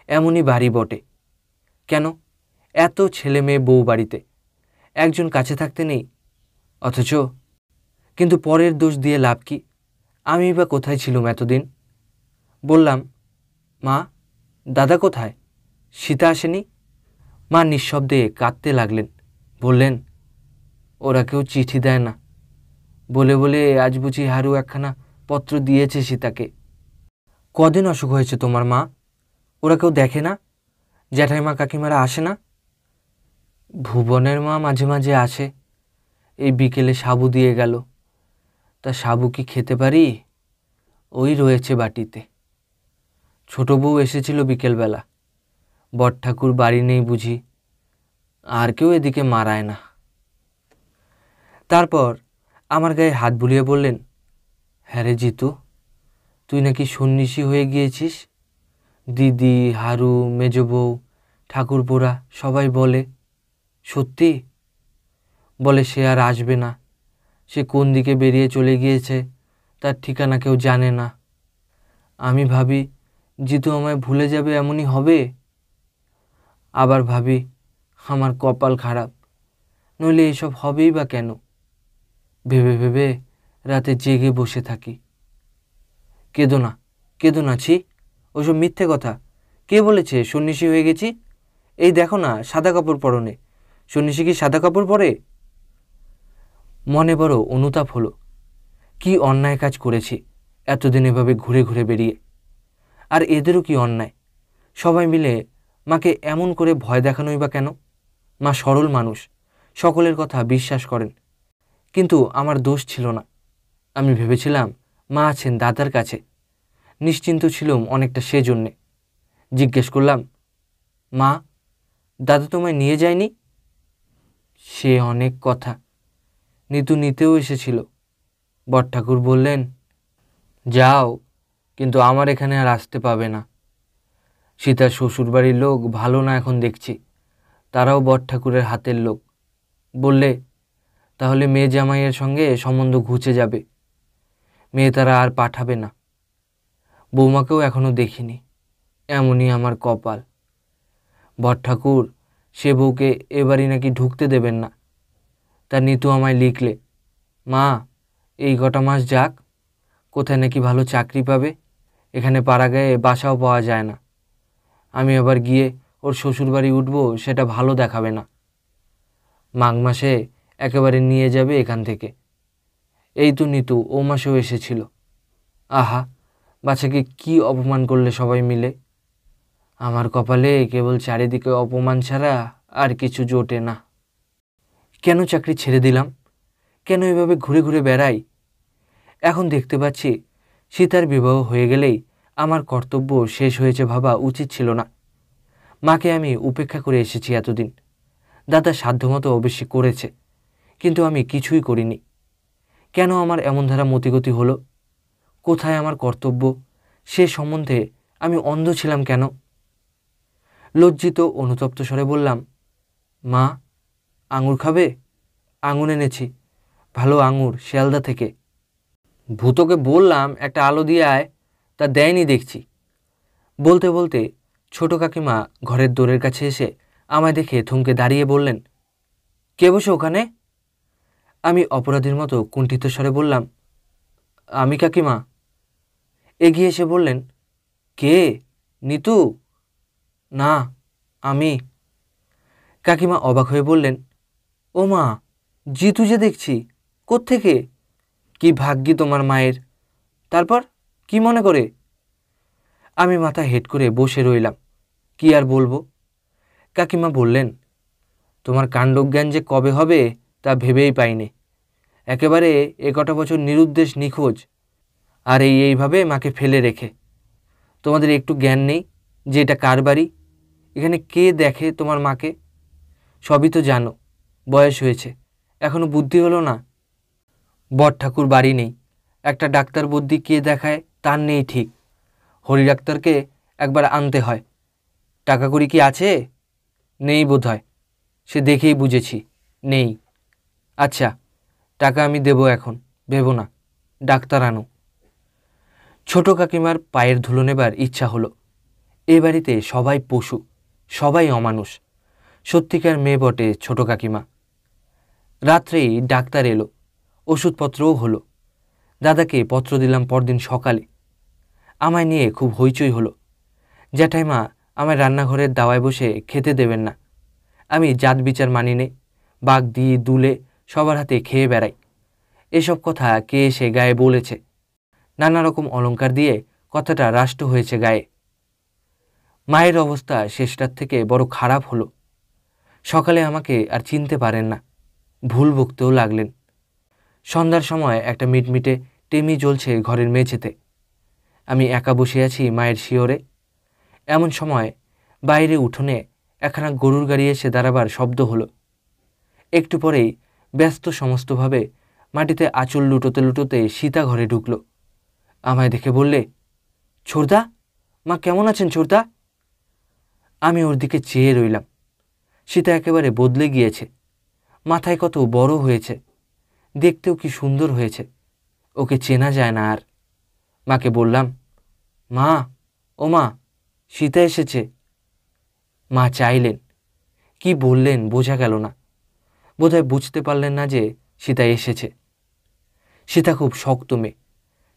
A: এমনই বাড়ি বটে। কেন এত ছেলে মেয়ে বউ বাড়িতে, একজন কাছে থাকতে নেই? অথচ কিন্তু পরের দোষ দিয়ে লাভ কি? আমি বা কোথায় ছিলুম এতদিন? বললাম, মা, দাদা কোথায়? সীতা আসেনি? মা নিঃশব্দে কাঁদতে লাগলেন। বললেন, ওরা কেউ চিঠি দেয় না বলে বলে আজ বুঝি হারু একখানা পত্র দিয়েছে সীতাকে। কদিন অসুখ হয়েছে তোমার মা? ওরা কেউ দেখে না? জ্যাঠাইমা কাকিমারা আসে না? ভুবনের মা মাঝে মাঝে আসে, এই বিকেলে সাবু দিয়ে গেল। তা সাবু কি খেতে পারি? ওই রয়েছে বাটিতে। ছোট বউ এসেছিল বিকেলবেলা। বট ঠাকুর বাড়ি নেই বুঝি, আর কেউ এদিকে মারায় না। তারপর আমার গায়ে হাত বুলিয়ে বললেন, হ্যাঁ রে জিতু, তুই নাকি সন্ন্যাসী হয়ে গিয়েছিস। দিদি, হারু, মেজ বউ, ঠাকুরপোরা সবাই বলে। সত্যি? বলে সে আর আসবে না, সে কোন দিকে বেরিয়ে চলে গিয়েছে তার ঠিকানা কেউ জানে না। আমি ভাবি জিতু আমায় ভুলে যাবে, এমনই হবে। আবার ভাবি আমার কপাল খারাপ, নইলে এসব হবেই বা কেন। ভেবে ভেবে রাতে জেগে বসে থাকি। কেঁদো না, কেঁদো না, ছি, ওসব মিথ্যে কথা। কে বলেছে সন্ন্যাসী হয়ে গেছি? এই দেখো না, সাদা কাপড় পরনে। সন্ন্যাসী কি সাদা কাপড় পরে? মনে বড় অনুতাপ হলো। কি অন্যায় কাজ করেছি এতদিন এভাবে ঘুরে ঘুরে বেরিয়ে। আর এদেরও কি অন্যায়? সবাই মিলে মাকে এমন করে ভয় দেখানোই বা কেন? মা সরল মানুষ, সকলের কথা বিশ্বাস করেন। কিন্তু আমার দোষ ছিল না। আমি ভেবেছিলাম মা আছেন দাদার কাছে, নিশ্চিন্ত ছিলাম অনেকটা সেজন্যে। জিজ্ঞেস করলাম, মা, দাদা তোমায় নিয়ে যায়নি? সে অনেক কথা, নিতু নিতেও এসেছিল। বট ঠাকুর বললেন, যাও, কিন্তু আমার এখানে আর আসতে পাবে না। সীতার শ্বশুরবাড়ির লোক ভালো না এখন দেখছি, তারাও বট ঠাকুরের হাতের লোক। বললে, তাহলে মেয়ে জামাইয়ের সঙ্গে সম্বন্ধ ঘুচে যাবে, মেয়ে তারা আর পাঠাবে না। বৌমাকেও এখনো দেখিনি, এমনই আমার কপাল। বট ঠাকুর সে বউকে এবারই নাকি ঢুকতে দেবেন না। তা নিতু আমায় লিখলে, মা, এই কটা মাস যাক, কোথায় নাকি ভালো চাকরি পাবে, এখানে পাড়াগাঁয়ে বাসাও পাওয়া যায় না। আমি আবার গিয়ে ওর শ্বশুরবাড়ি উঠবো, সেটা ভালো দেখাবে না। মাঘ মাসে একেবারে নিয়ে যাবে এখান থেকে। এই তো নিতু ও মাসেও এসেছিল। আহা, বাচ্চাকে কি অপমান করলে সবাই মিলে। আমার কপালে কেবল চারিদিকে অপমান ছাড়া আর কিছু জোটে না। কেন চাকরি ছেড়ে দিলাম? কেন এভাবে ঘুরে ঘুরে বেড়াই? এখন দেখতে পাচ্ছি সীতার বিবাহ হয়ে গেলেই আমার কর্তব্য শেষ হয়েছে ভাবা উচিত ছিল না। মাকে আমি উপেক্ষা করে এসেছি এতদিন। দাদা সাধ্যমতো অবশ্যই করেছে, কিন্তু আমি কিছুই করিনি। কেন আমার এমন ধারা মতিগতি হলো? কোথায় আমার কর্তব্য, সে সম্বন্ধে আমি অন্ধ ছিলাম কেন? লজ্জিত অনুতপ্ত স্বরে বললাম, মা, আঙুর খাবে? আঙুর এনেছি, ভালো আঙুর, শিয়ালদা থেকে। ভূতকে বললাম একটা আলো দিয়ে আয়, তা দেয়নি দেখছি। বলতে বলতে ছোট কাকিমা ঘরের দোরের কাছে এসে আমায় দেখে থমকে দাঁড়িয়ে বললেন, কে বসে ওখানে? আমি অপরাধীর মতো কুণ্ঠিত স্বরে বললাম, আমি কাকিমা। এগিয়ে এসে বললেন, কে? নিতু? না, আমি। কাকিমা অবাক হয়ে বললেন, ও মা, জিতু যে দেখছি, কোত্থেকে? কি ভাগ্যি তোমার মায়ের। তারপর কি মনে করে? আমি মাথা হেঁট করে বসে রইলাম। কি আর বলবো? কাকিমা বললেন, তোমার কাণ্ডজ্ঞান যে কবে হবে তা ভেবেই পাইনি। একেবারে কটা বছর নিরুদ্দেশ নিখোঁজ, আর এইভাবে মাকে ফেলে রেখে। তোমাদের একটু জ্ঞান নেই যে এটা কার বাড়ি, এখানে কে দেখে তোমার মাকে? সবই তো জানো, বয়স হয়েছে, এখনো বুদ্ধি হলো না। বট ঠাকুর বাড়ি নেই, একটা ডাক্তার বুদ্ধি কে দেখায় তার নেই ঠিক। হরি ডাক্তারকে একবার আনতে হয়। টাকা কড়ি কি আছে? নেই বোধ হয়, সে দেখেই বুঝেছি নেই। আচ্ছা, টাকা আমি দেবো এখন, ভেবো না, ডাক্তার আনো। ছোট কাকিমার পায়ের ধুলো নেবার ইচ্ছা হলো। এ বাড়িতে সবাই পশু, সবাই অমানুষ। সত্যিকার মেয়ে বটে ছোট কাকিমা। রাত্রেই ডাক্তার এলো, ওষুধপত্রও হলো। দাদাকে পত্র দিলাম পরদিন সকালে। আমায় নিয়ে খুব হইচই হলো। জ্যাঠাইমা আমায় রান্নাঘরের দাওয়ায় বসে খেতে দেবেন না। আমি জাত বিচার মানি নে, বাঘ দিয়ে দুলে সবার হাতে খেয়ে বেড়াই। এসব কথা কে এসে গায়ে বলেছে? নানা রকম অলংকার দিয়ে কথাটা রাষ্ট্র হয়েছে গায়ে। মায়ের অবস্থা শেষটার থেকে বড় খারাপ হলো। সকালে আমাকে আর চিনতে পারেন না, ভুল বকতেও লাগলেন। সন্ধ্যার সময় একটা মিটমিটে টেমি জ্বলছে ঘরের মেঝেতে। আমি একা বসে আছি মায়ের শিয়রে। এমন সময় বাইরে উঠোনে একখানা গরুর গাড়ি এসে দাঁড়াবার শব্দ হলো। একটু পরেই ব্যস্ত সমস্তভাবে মাটিতে আঁচল লুটোতে লুটোতে সীতা ঘরে ঢুকল। আমায় দেখে বললে, ছোড়দা, মা কেমন আছেন ছোড়দা? আমি ওর দিকে চেয়ে রইলাম। সীতা একেবারে বদলে গিয়েছে। মাথায় কত বড় হয়েছে, দেখতেও কি সুন্দর হয়েছে। ওকে চেনা যায় না আর। মাকে বললাম, মা, ও মা, সীতা এসেছে। মা চাইলেন, কি বললেন বোঝা গেল না। বোধহয় বুঝতে পারলেন না যে সীতা এসেছে। সীতা খুব শক্ত মেয়ে,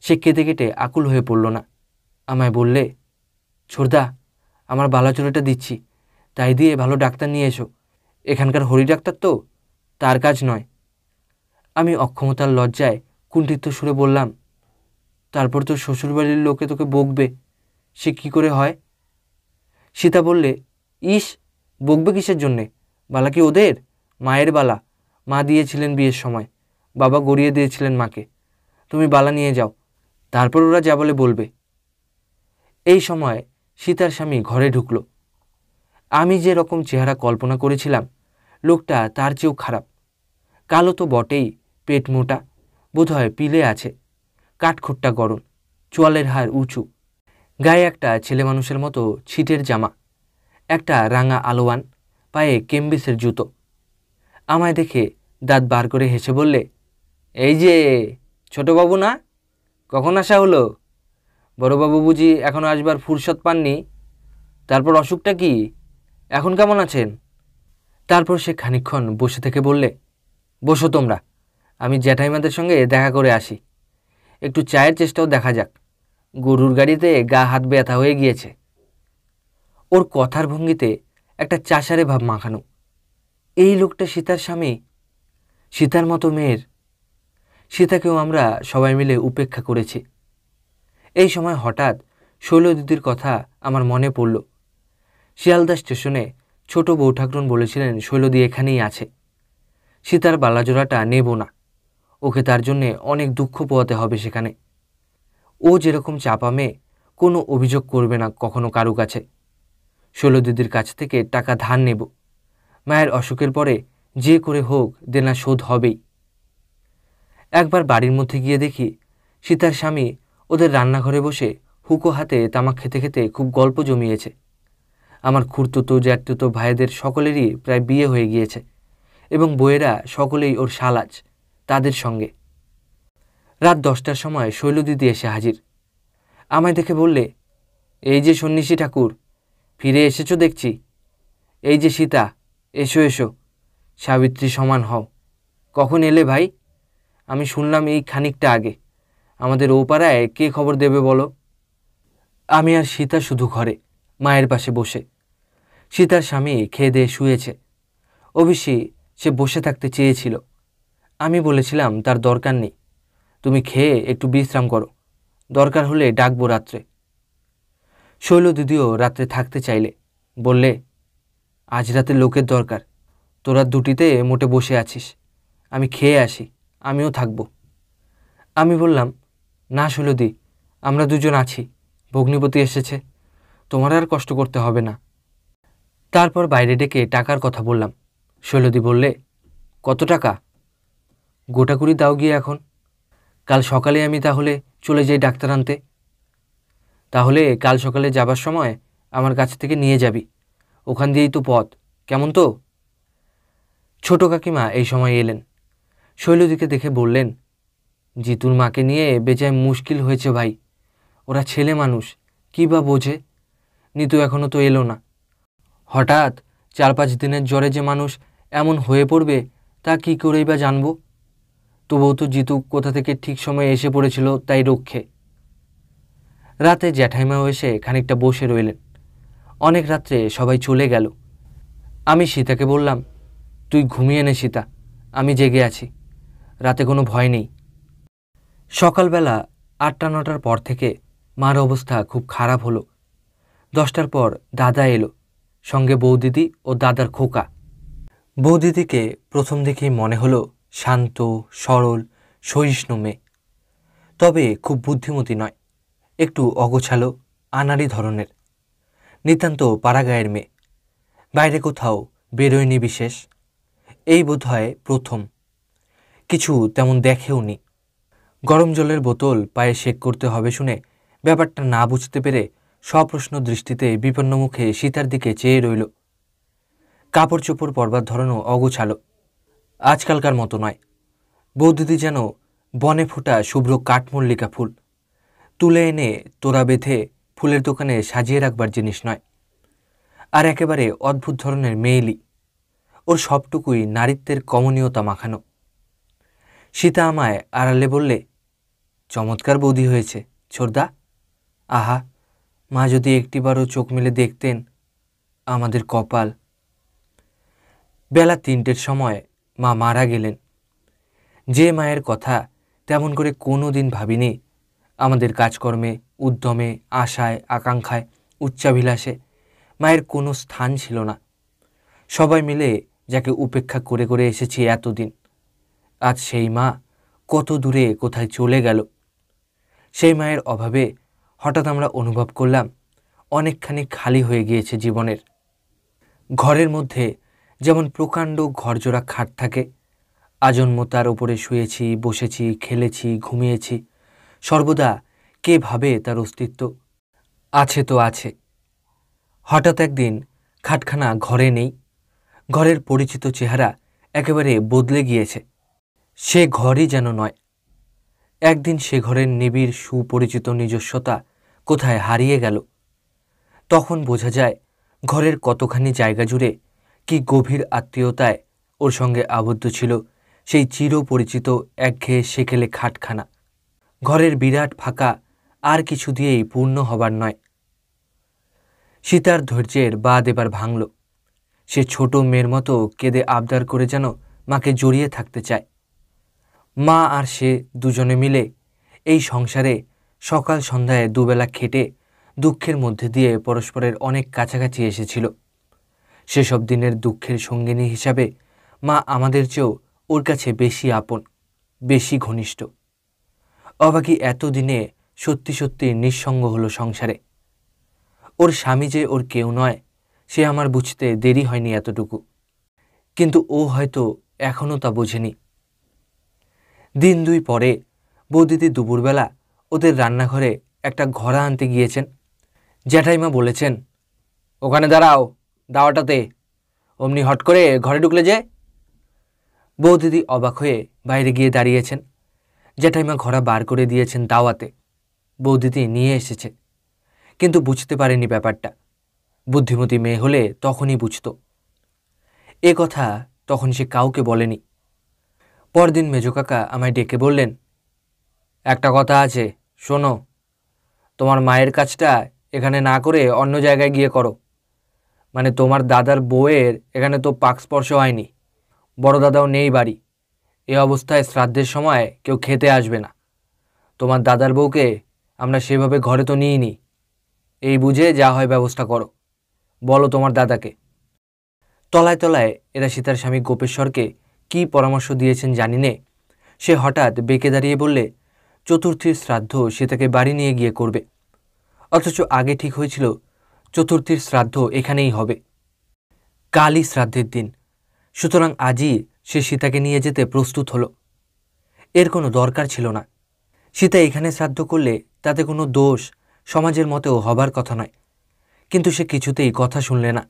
A: সে কেঁদে কেটে আকুল হয়ে পড়ল না। আমায় বললে, ছোড়দা, আমার বালাচুরিটা দিচ্ছি, তাই দিয়ে ভালো ডাক্তার নিয়ে এসো। এখানকার হরি ডাক্তার তো, তার কাজ নয়। আমি অক্ষমতার লজ্জায় কুণ্ঠিত সুরে বললাম, তারপর তো শ্বশুরবাড়ির লোকে তোকে বকবে, সে কি করে হয়? সীতা বললে, ইস, বকবে কিসের জন্যে? বালা কি ওদের? মায়ের বালা, মা দিয়েছিলেন বিয়ের সময়, বাবা গড়িয়ে দিয়েছিলেন মাকে। তুমি বালা নিয়ে যাও, তারপর ওরা যা বলে বলবে। এই সময় সীতার স্বামী ঘরে ঢুকল। আমি যে রকম চেহারা কল্পনা করেছিলাম, লোকটা তার চেয়েও খারাপ। কালো তো বটেই, পেট মোটা, বোধহয় পিলে আছে, কাঠখোট্টা গরম, চোয়ালের হাড় উঁচু, গায়ে একটা ছেলে মানুষের মতো ছিটের জামা, একটা রাঙা আলোয়ান, পায়ে কেম্বিসের জুতো। আমায় দেখে দাঁত বার করে হেসে বললে, এই যে ছোটবাবু না, কখন আসা হলো? বড়বাবু বুঝি এখনও আসবার ফুরসত পাননি? তারপর অসুখটা কি, এখন কেমন আছেন? তারপর সে খানিকক্ষণ বসে থেকে বললে, বসো তোমরা, আমি জ্যাঠাইমাদের সঙ্গে দেখা করে আসি। একটু চায়ের চেষ্টাও দেখা যাক। গরুর গাড়িতে গা হাত ব্যথা হয়ে গিয়েছে। ওর কথার ভঙ্গিতে একটা চাষারে ভাব মাখানো। এই লোকটা সীতার স্বামী, সীতার মতো মেয়ের। সীতাকেও আমরা সবাই মিলে উপেক্ষা করেছি। এই সময় হঠাৎ শৈলদিদির কথা আমার মনে পড়ল। শিয়ালদা স্টেশনে ছোট বউ ঠাকরুন বলেছিলেন শৈলদি এখানেই আছে। সীতার বালাজোড়াটা নেব না, ওকে তার জন্যে অনেক দুঃখ পোয়াতে হবে সেখানে। ও যেরকম চাপা মেয়ে, কোনো অভিযোগ করবে না কখনো কারু কাছে। শৈলদিদির কাছ থেকে টাকা ধার নেব। মায়ের অসুখের পরে যে করে হোক দেনা শোধ হবেই। একবার বাড়ির মধ্যে গিয়ে দেখি সীতার স্বামী ওদের রান্নাঘরে বসে হুঁকো হাতে তামাক খেতে খেতে খুব গল্প জমিয়েছে। আমার খুড়তুতো জ্যাঠতুতো ভাইদের সকলেরই প্রায় বিয়ে হয়ে গিয়েছে এবং বউয়েরা সকলেই ওর শালাজ, তাদের সঙ্গে। রাত 10টার সময় শৈলদিদি এসে হাজির। আমায় দেখে বললে, এই যে সন্ন্যাসী ঠাকুর, ফিরে এসেছো দেখছি। এই যে সীতা, এসো এসো, সাবিত্রী সমান হও। কখন এলে ভাই? আমি শুনলাম এই খানিকটা আগে। আমাদের ও পাড়ায় কে খবর দেবে বলো? আমি আর সীতা শুধু ঘরে মায়ের পাশে বসে। সীতার স্বামী খেয়ে দিয়ে শুয়েছে। অবশ্যই সে বসে থাকতে চেয়েছিল। আমি বলেছিলাম তার দরকার নেই, তুমি খেয়ে একটু বিশ্রাম করো, দরকার হলে ডাকবো রাত্রে। শৈলদিদিও রাত্রে থাকতে চাইলে। বললে, আজ রাতে লোকের দরকার, তোরা দুটিতে মোটে বসে আছিস, আমি খেয়ে আসি, আমিও থাকব। আমি বললাম, না শৈলদি, আমরা দুজন আছি, ভগ্নিপতি এসেছে, তোমার আর কষ্ট করতে হবে না। তারপর বাইরে ডেকে টাকার কথা বললাম। শৈলদি বললে, কত টাকা? গোটাকুড়ি দাও গিয়ে এখন। কাল সকালে আমি তাহলে চলে যাই ডাক্তার আনতে। তাহলে কাল সকালে যাবার সময় আমার কাছ থেকে নিয়ে যাবি, ওখান দিয়েই তো পথ, কেমন তো? ছোট কাকিমা এই সময় এলেন। শৈলদিকে দেখে বললেন, জিতুর মাকে নিয়ে বেজায় মুশকিল হয়েছে ভাই, ও ওরা ছেলে মানুষ, কী বা বোঝে। নিতু এখনও তো এলো না। হঠাৎ 4-5 দিনের জ্বরে যে মানুষ এমন হয়ে পড়বে তা কী করেই বা জানব। তবুও তো জিতু কোথা থেকে ঠিক সময়ে এসে পড়েছিল, তাই রক্ষে। রাতে জ্যাঠাইমাও এসে খানিকটা বসে রইলেন। অনেক রাত্রে সবাই চলে গেল। আমি সীতাকে বললাম, তুই ঘুমিয়ে নে সীতা, আমি জেগে আছি, রাতে কোনো ভয় নেই। সকালবেলা 8টা-9টার পর থেকে মার অবস্থা খুব খারাপ হলো। 10টার পর দাদা এলো, সঙ্গে বৌদিদি ও দাদার খোকা। বৌদিদিকে প্রথম দেখেই মনে হলো শান্ত, সরল, সহিষ্ণু মেয়ে। তবে খুব বুদ্ধিমতী নয়, একটু অগোছালো, আনাড়ি ধরনের। নিতান্ত পাড়াগাঁয়ের মেয়ে, বাইরে কোথাও বেরোয়নি বিশেষ। এই বোধহয় প্রথম। কিছু তেমন দেখেও নি। গরম জলের বোতল পায়ে শেক করতে হবে শুনে ব্যাপারটা না বুঝতে পেরে সপ্রশ্ন দৃষ্টিতে বিপন্ন মুখে সীতার দিকে চেয়ে রইল। কাপড় চোপড় পরবার ধরনও অগোছালো, আজকালকার মতো নয়। বৌদিদি যেন বনে ফোটা শুভ্র কাঠমল্লিকা ফুল, তুলে এনে তোড়া বেঁধে ফুলের দোকানে সাজিয়ে রাখবার জিনিস নয়। আর একেবারে অদ্ভুত ধরনের মেয়েলি, ওর সবটুকুই নারীত্বের কমনীয়তা মাখানো। সীতা আমায় আড়ালে বললে, চমৎকার বৌদি হয়েছে ছোড়দা। আহা, মা যদি একটিবারও চোখ মেলে দেখতেন আমাদের কপাল। বেলা 3টের সময় মা মারা গেলেন। যে মায়ের কথা তেমন করে কোনো দিন ভাবিনি, আমাদের কাজকর্মে, উদ্যমে, আশায়, আকাঙ্ক্ষায়, উচ্চাভিলাষে মায়ের কোনো স্থান ছিল না। সবাই মিলে যাকে উপেক্ষা করে করে এসেছি এতদিন, আজ সেই মা কত দূরে কোথায় চলে গেল। সেই মায়ের অভাবে হঠাৎ আমরা অনুভব করলাম অনেকখানি খালি হয়ে গিয়েছে জীবনের। ঘরের মধ্যে যেমন প্রকাণ্ড ঘরজোড়া খাট থাকে, আজন্ম তার ওপরে শুয়েছি, বসেছি, খেলেছি, ঘুমিয়েছি, সর্বদা কে ভাবে তার অস্তিত্ব। আছে তো আছে। হঠাৎ একদিন খাটখানা ঘরে নেই, ঘরের পরিচিত চেহারা একেবারে বদলে গিয়েছে। সে ঘরই যেন নয়। একদিন সে ঘরের নিবিড় সুপরিচিত নিজস্বতা কোথায় হারিয়ে গেল। তখন বোঝা যায় ঘরের কতখানি জায়গা জুড়ে কি গভীর আত্মীয়তায় ওর সঙ্গে আবদ্ধ ছিল সেই চিরপরিচিত একঘেয়ে সেকেলে খাটখানা। ঘরের বিরাট ফাঁকা আর কিছু দিয়েই পূর্ণ হবার নয়। সীতার ধৈর্যের বাঁধ এবার ভাঙল। সে ছোট মেয়ের মতো কেঁদে আবদার করে যেন মাকে জড়িয়ে থাকতে চায়। মা আর সে দুজনে মিলে এই সংসারে সকাল সন্ধ্যায় দুবেলা খেটে দুঃখের মধ্যে দিয়ে পরস্পরের অনেক কাছাকাছি এসেছিল। সেসব দিনের দুঃখের সঙ্গিনী হিসাবে মা আমাদের চেয়েও ওর কাছে বেশি আপন, বেশি ঘনিষ্ঠ। অবাকি এতদিনে সত্যি সত্যি নিঃসঙ্গ হলো সংসারে। ওর স্বামী যে ওর কেউ নয় সে আমার বুঝতে দেরি হয়নি এতটুকু, কিন্তু ও হয়তো এখনও তা বোঝেনি। দিন 2 পরে বৌদিদি দুপুরবেলা ওদের রান্নাঘরে একটা ঘড়া আনতে গিয়েছেন। জ্যাঠাইমা বলেছেন, ওখানে দাঁড়াও, দাওয়াটাতে। অমনি হট করে ঘরে ঢুকলে যে। বৌদিদি অবাক হয়ে বাইরে গিয়ে দাঁড়িয়েছেন। জ্যাঠাইমা ঘড়া বার করে দিয়েছেন দাওয়াতে। বৌদিদি নিয়ে এসেছে, কিন্তু বুঝতে পারেনি ব্যাপারটা। বুদ্ধিমতী মেয়ে হলে তখনই বুঝত। এ কথা তখন সে কাউকে বলেনি। পরদিন মেজোকাকা আমায় ডেকে বললেন, একটা কথা আছে, শোনো। তোমার মায়ের কাজটা এখানে না করে অন্য জায়গায় গিয়ে করো। মানে তোমার দাদার বউয়ের এখানে তো পাকস্পর্শ হয়নি, বড় দাদাও নেই বাড়ি। এ অবস্থায় শ্রাদ্ধের সময় কেউ খেতে আসবে না। তোমার দাদার বউকে আমরা সেভাবে ঘরে তো নিইনি। এই বুঝে যা হয় ব্যবস্থা করো, বলো তোমার দাদাকে। তলায় তলায় এরা সীতার স্বামী গোপেশ্বরকে কি পরামর্শ দিয়েছেন জানি নে। সে হঠাৎ বেঁকে দাঁড়িয়ে বললে, চতুর্থীর শ্রাদ্ধ সে তাকে বাড়ি নিয়ে গিয়ে করবে, অথচ আগে ঠিক হয়েছিল চতুর্থীর শ্রাদ্ধ এখানেই হবে। কালই শ্রাদ্ধের দিন, সুতরাং আজই সে সীতাকে নিয়ে যেতে প্রস্তুত হলো। এর কোনো দরকার ছিল না। সীতা এখানে শ্রাদ্ধ করলে তাতে কোনো দোষ সমাজের মতেও হবার কথা নয়, কিন্তু সে কিছুতেই কথা শুনলে না।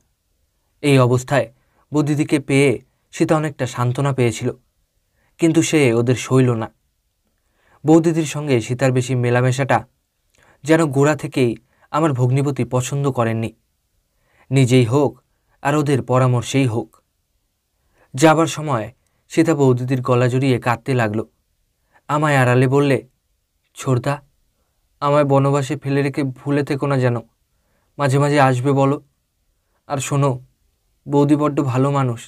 A: এই অবস্থায় বৌদিদিকে পেয়ে সীতা অনেকটা সান্ত্বনা পেয়েছিল, কিন্তু সে ওদের সইল না। বৌদিদির সঙ্গে সীতার বেশি মেলামেশাটা যেন গোড়া থেকেই আমার ভগ্নিপতি পছন্দ করেননি, নিজেই হোক আর ওদের পরামর্শেই হোক। যাবার সময় সীতা বৌদিদির গলা জড়িয়ে কাঁদতে লাগল। আমায় আড়ালে বললে, ছোড়দা, আমায় বনবাসে ফেলে রেখে ভুলে থেকো না যেন, মাঝে মাঝে আসবে বলো। আর শোনো, বৌদি বড্ড ভালো মানুষ,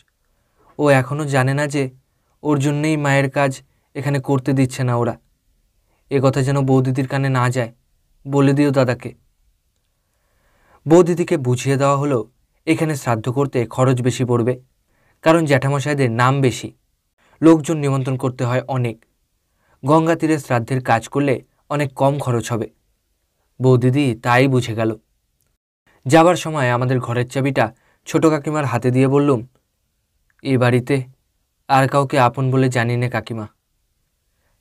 A: ও এখনও জানে না যে ওর জন্যেই মায়ের কাজ এখানে করতে দিচ্ছে না ওরা। এ কথা যেন বৌদিদির কানে না যায়, বলে দিও দাদাকে। বৌদিদিকে বুঝিয়ে দেওয়া হলো এখানে শ্রাদ্ধ করতে খরচ বেশি পড়বে, কারণ জ্যাঠামশাইদের নাম বেশি, লোকজন নিমন্ত্রণ করতে হয় অনেক। গঙ্গা তীরে শ্রাদ্ধের কাজ করলে অনেক কম খরচ হবে। বৌদিদি তাই বুঝে গেল। যাবার সময় আমাদের ঘরের চাবিটা ছোট কাকিমার হাতে দিয়ে বললুম, এ বাড়িতে আর কাউকে আপন বলে জানি না কাকিমা।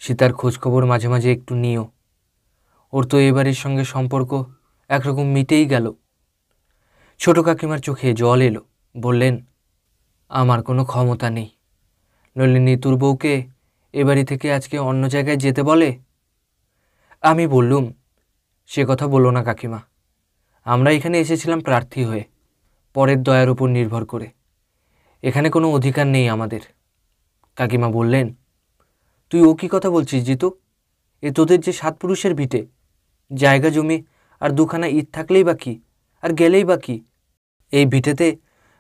A: সীতার খোঁজখবর মাঝে মাঝে একটু নিও, ওর তো এ বাড়ির সঙ্গে সম্পর্ক একরকম মিটেই গেল। ছোট কাকিমার চোখে জল এলো, বললেন, আমার কোনো ক্ষমতা নেই, নইলে নিতুর বউকে এ বাড়ি থেকে আজকে অন্য জায়গায় যেতে বলে। আমি বললুম, সে কথা বলো না কাকিমা, আমরা এখানে এসেছিলাম প্রার্থী হয়ে, পরের দয়ার উপর নির্ভর করে, এখানে কোনো অধিকার নেই আমাদের। কাকিমা বললেন, তুই ও কি কথা বলছিস জিতু? এ তোদের যে 7 পুরুষের ভিটে, জায়গা জমি আর 2খানা ইট থাকলেই বা কি, আর গেলেই বা কি? এই ভিটেতে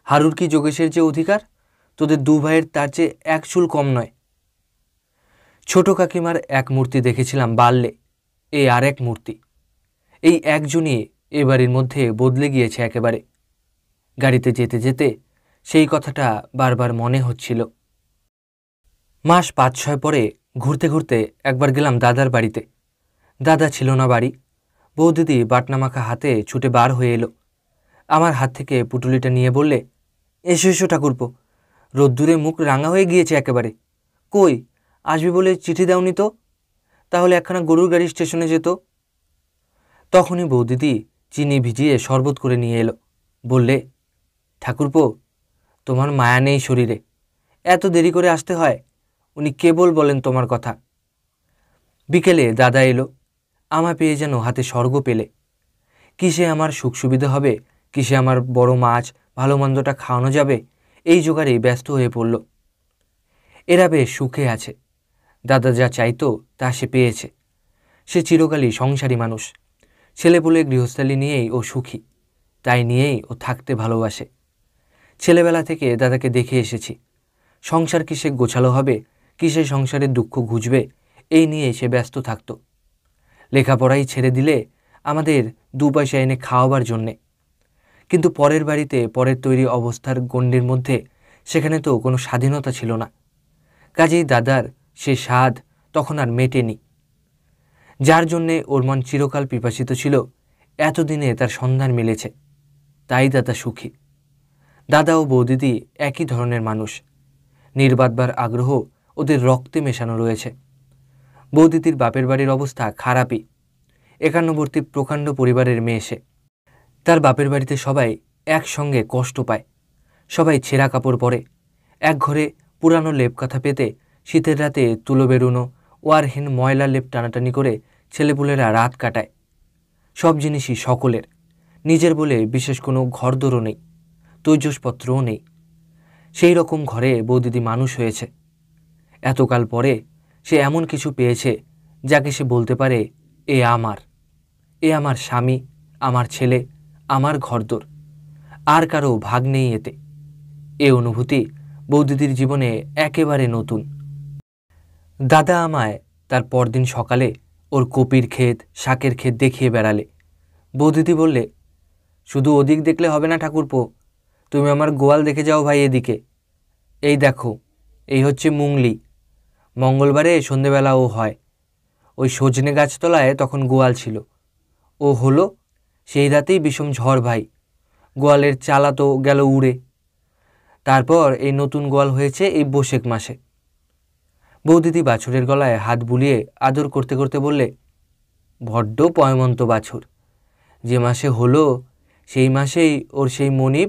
A: হারুর কি যোগেশের যে অধিকার, তোদের 2 ভাইয়ের তার চেয়ে 1 চুল কম নয়। ছোট কাকিমার এক মূর্তি দেখেছিলাম বাড়লে, এই আর এক মূর্তি, এই একজনই এ বাড়ির মধ্যে বদলে গিয়েছে একেবারে। গাড়িতে যেতে যেতে সেই কথাটা বারবার মনে হচ্ছিল। মাস 5-6 পরে ঘুরতে ঘুরতে একবার গেলাম দাদার বাড়িতে। দাদা ছিল না বাড়ি। বৌদিদি বাটনামাখা হাতে ছুটে বার হয়ে এলো। আমার হাত থেকে পুটুলিটা নিয়ে বললে, এসো এসো ঠাকুরপো, রোদ্দুরে মুখ রাঙা হয়ে গিয়েছে একেবারে। কই, আসবি বলে চিঠি দাওনি তো? তাহলে একখানা গরুর গাড়ি স্টেশনে যেত। তখনই বৌদিদি চিনি ভিজিয়ে শরবত করে নিয়ে এলো। বললে, ঠাকুরপো, তোমার মায়া নেই শরীরে, এত দেরি করে আসতে হয়, উনি কেবল বলেন তোমার কথা। বিকেলে দাদা এলো। আমায় পেয়ে যেন হাতে স্বর্গ পেলে। কিসে আমার সুখ সুবিধা হবে, কিসে আমার বড় মাছ ভালো মন্দটা খাওয়ানো যাবে, এই জোগাড়েই ব্যস্ত হয়ে পড়ল। এরা বেশ সুখে আছে। দাদা যা চাইতো তা সে পেয়েছে। সে চিরকালই সংসারী মানুষ। ছেলেপুলে গৃহস্থালী নিয়েই ও সুখী, তাই নিয়েই ও থাকতে ভালোবাসে। ছেলেবেলা থেকে দাদাকে দেখে এসেছি। সংসার কিসে গোছালো হবে, কিসে সংসারের দুঃখ ঘুচবে, এই নিয়ে সে ব্যস্ত থাকত। লেখাপড়াই ছেড়ে দিলে আমাদের 2 পয়সা এনে খাওয়াবার জন্যে। কিন্তু পরের বাড়িতে পরের তৈরি অবস্থার গণ্ডির মধ্যে সেখানে তো কোনো স্বাধীনতা ছিল না। কাজেই দাদার সে স্বাদ তখন আর মেটেনি। যার জন্যে ওর মন চিরকাল পিপাসিত ছিল, এতদিনে তার সন্ধান মিলেছে, তাই দাদা সুখী। দাদা ও বৌদিদি একই ধরনের মানুষ। নির্বাদবার আগ্রহ ওদের রক্তে মেশানো রয়েছে। বৌদিদির বাপের বাড়ির অবস্থা খারাপই। একান্নবর্তী প্রকাণ্ড পরিবারের মেয়ে সে। তার বাপের বাড়িতে সবাই একসঙ্গে কষ্ট পায়। সবাই ছেঁড়া কাপড় পরে, এক ঘরে পুরানো লেপকাথা পেতে শীতের রাতে তুলো বেরুনো ওয়ারহীন ময়লা লেপ টানাটানি করে ছেলেপুলেরা রাত কাটায়। সব জিনিসই সকলের, নিজের বলে বিশেষ কোনো ঘরদোরও নেই, তৈজসপত্রও নেই। সেই রকম ঘরে বৌদিদি মানুষ হয়েছে। এতকাল পরে সে এমন কিছু পেয়েছে যাকে সে বলতে পারে, এ আমার স্বামী, আমার ছেলে, আমার ঘরদোর, আর কারো ভাগ নেই এতে। এ অনুভূতি বৌদিদির জীবনে একেবারে নতুন। দাদা আমায় তার পরদিন সকালে ওর কপির ক্ষেত, শাকের ক্ষেত দেখিয়ে বেড়ালে। বৌদিদি বললে, শুধু ওদিক দেখলে হবে না ঠাকুরপো, তুমি আমার গোয়াল দেখে যাও ভাই এদিকে। এই দেখো, এই হচ্ছে মুংলি। মঙ্গলবারে সন্ধেবেলা ও হয়। ওই সজনে গাছতলায় তখন গোয়াল ছিল। ও হলো, সেই রাতেই বিষম ঝড় ভাই, গোয়ালের চালা তো গেল উড়ে। তারপর এই নতুন গোয়াল হয়েছে এই বৈশাখ মাসে। বৌদিদি বাছুরের গলায় হাত বুলিয়ে আদর করতে করতে বললে, বড্ড পয়মন্ত বাছুর। যে মাসে হলো সেই মাসেই ওর সেই মনিব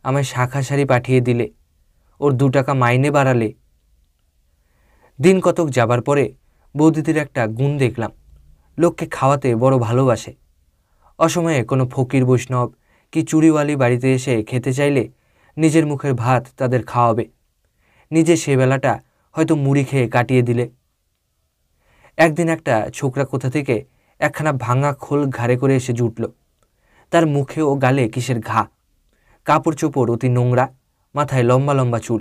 A: আমায় শাখা শাড়ি পাঠিয়ে দিলে, ওর 2 টাকা মাইনে বাড়ালে। দিন কতক যাবার পরে বৌদিদির একটা গুণ দেখলাম, লোককে খাওয়াতে বড় ভালোবাসে। অসময়ে কোনো ফকির বৈষ্ণব কি চুরিওয়ালি বাড়িতে এসে খেতে চাইলে নিজের মুখের ভাত তাদের খাওয়াবে, নিজে সে বেলাটা হয়তো মুড়ি খেয়ে কাটিয়ে দিলে। একদিন একটা ছোকরা কোথা থেকে একখানা ভাঙা খোল ঘাড়ে করে এসে জুটল। তার মুখে ও গালে কিসের ঘা, কাপড় চোপড় অতি নোংরা, মাথায় লম্বা লম্বা চুল।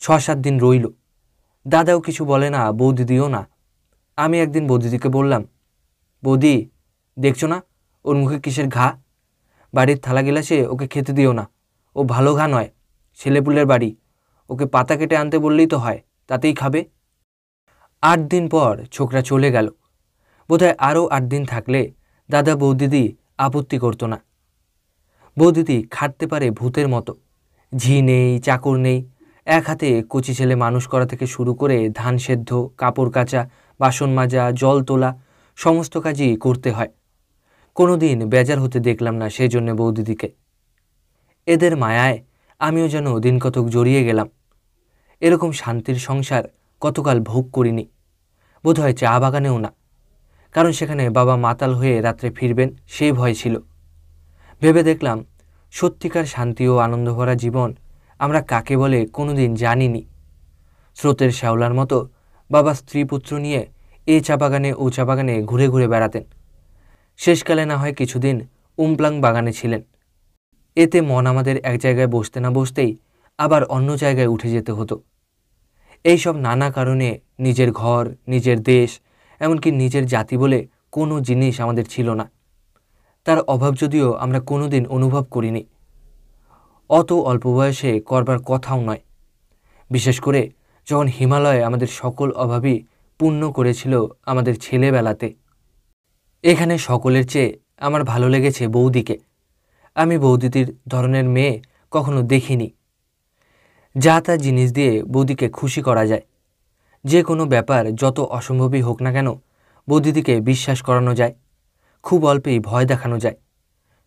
A: 6-7 দিন রইল। দাদাও কিছু বলে না, বৌদিদিও না। আমি একদিন বৌদিদিকে বললাম, বৌদি দেখছো না ওর মুখে কিসের ঘা? বাড়ির থালা গিলাসে ওকে খেতে দিও না, ও ভালো ঘা নয়, ছেলেপুলের বাড়ি, ওকে পাতা কেটে আনতে বললেই তো হয়, তাতেই খাবে। 8 দিন পর ছোকরা চলে গেল। বোধহয় আরও 8 দিন থাকলে দাদা বৌদিদি আপত্তি করতো না। বৌদিদি খাটতে পারে ভূতের মতো, ঝি নেই, চাকর নেই, এক হাতে কচি ছেলে মানুষ করা থেকে শুরু করে ধান সেদ্ধ, কাপড় কাচা, বাসন মাজা, জল তোলা সমস্ত কাজই করতে হয়। কোনো দিন বেজার হতে দেখলাম না সেই জন্যে বৌদিদিকে। এদের মায়ায় আমিও যেন দিন কতক জড়িয়ে গেলাম। এরকম শান্তির সংসার কতকাল ভোগ করিনি, বোধহয় চা বাগানেও না, কারণ সেখানে বাবা মাতাল হয়ে রাত্রে ফিরবেন সেই ভয় ছিল। ভেবে দেখলাম সত্যিকার শান্তি ও আনন্দ ভরা জীবন আমরা কাকে বলে কোনোদিন জানিনি। স্রোতের শ্যাওলার মতো বাবা স্ত্রী পুত্র নিয়ে এ চা বাগানে ও চা বাগানে ঘুরে ঘুরে বেড়াতেন। শেষকালে না হয় কিছুদিন উমপ্লাং বাগানে ছিলেন। এতে মন আমাদের এক জায়গায় বসতে না বসতেই আবার অন্য জায়গায় উঠে যেতে হতো। এইসব নানা কারণে নিজের ঘর, নিজের দেশ, এমনকি নিজের জাতি বলে কোনো জিনিস আমাদের ছিল না। তার অভাব যদিও আমরা কোনোদিন অনুভব করিনি, অত অল্প বয়সে করবার কথাও নয়। বিশেষ করে যখন হিমালয় আমাদের সকল অভাবই পূর্ণ করেছিল আমাদের ছেলেবেলাতে। এখানে সকলের চেয়ে আমার ভালো লেগেছে বৌদিকে। আমি বৌদিদির ধরনের মেয়ে কখনো দেখিনি। যা তা জিনিস দিয়ে বৌদিকে খুশি করা যায়। যে কোনো ব্যাপার যত অসম্ভবই হোক না কেন বৌদিদিকে বিশ্বাস করানো যায়, খুব অল্পেই ভয় দেখানো যায়।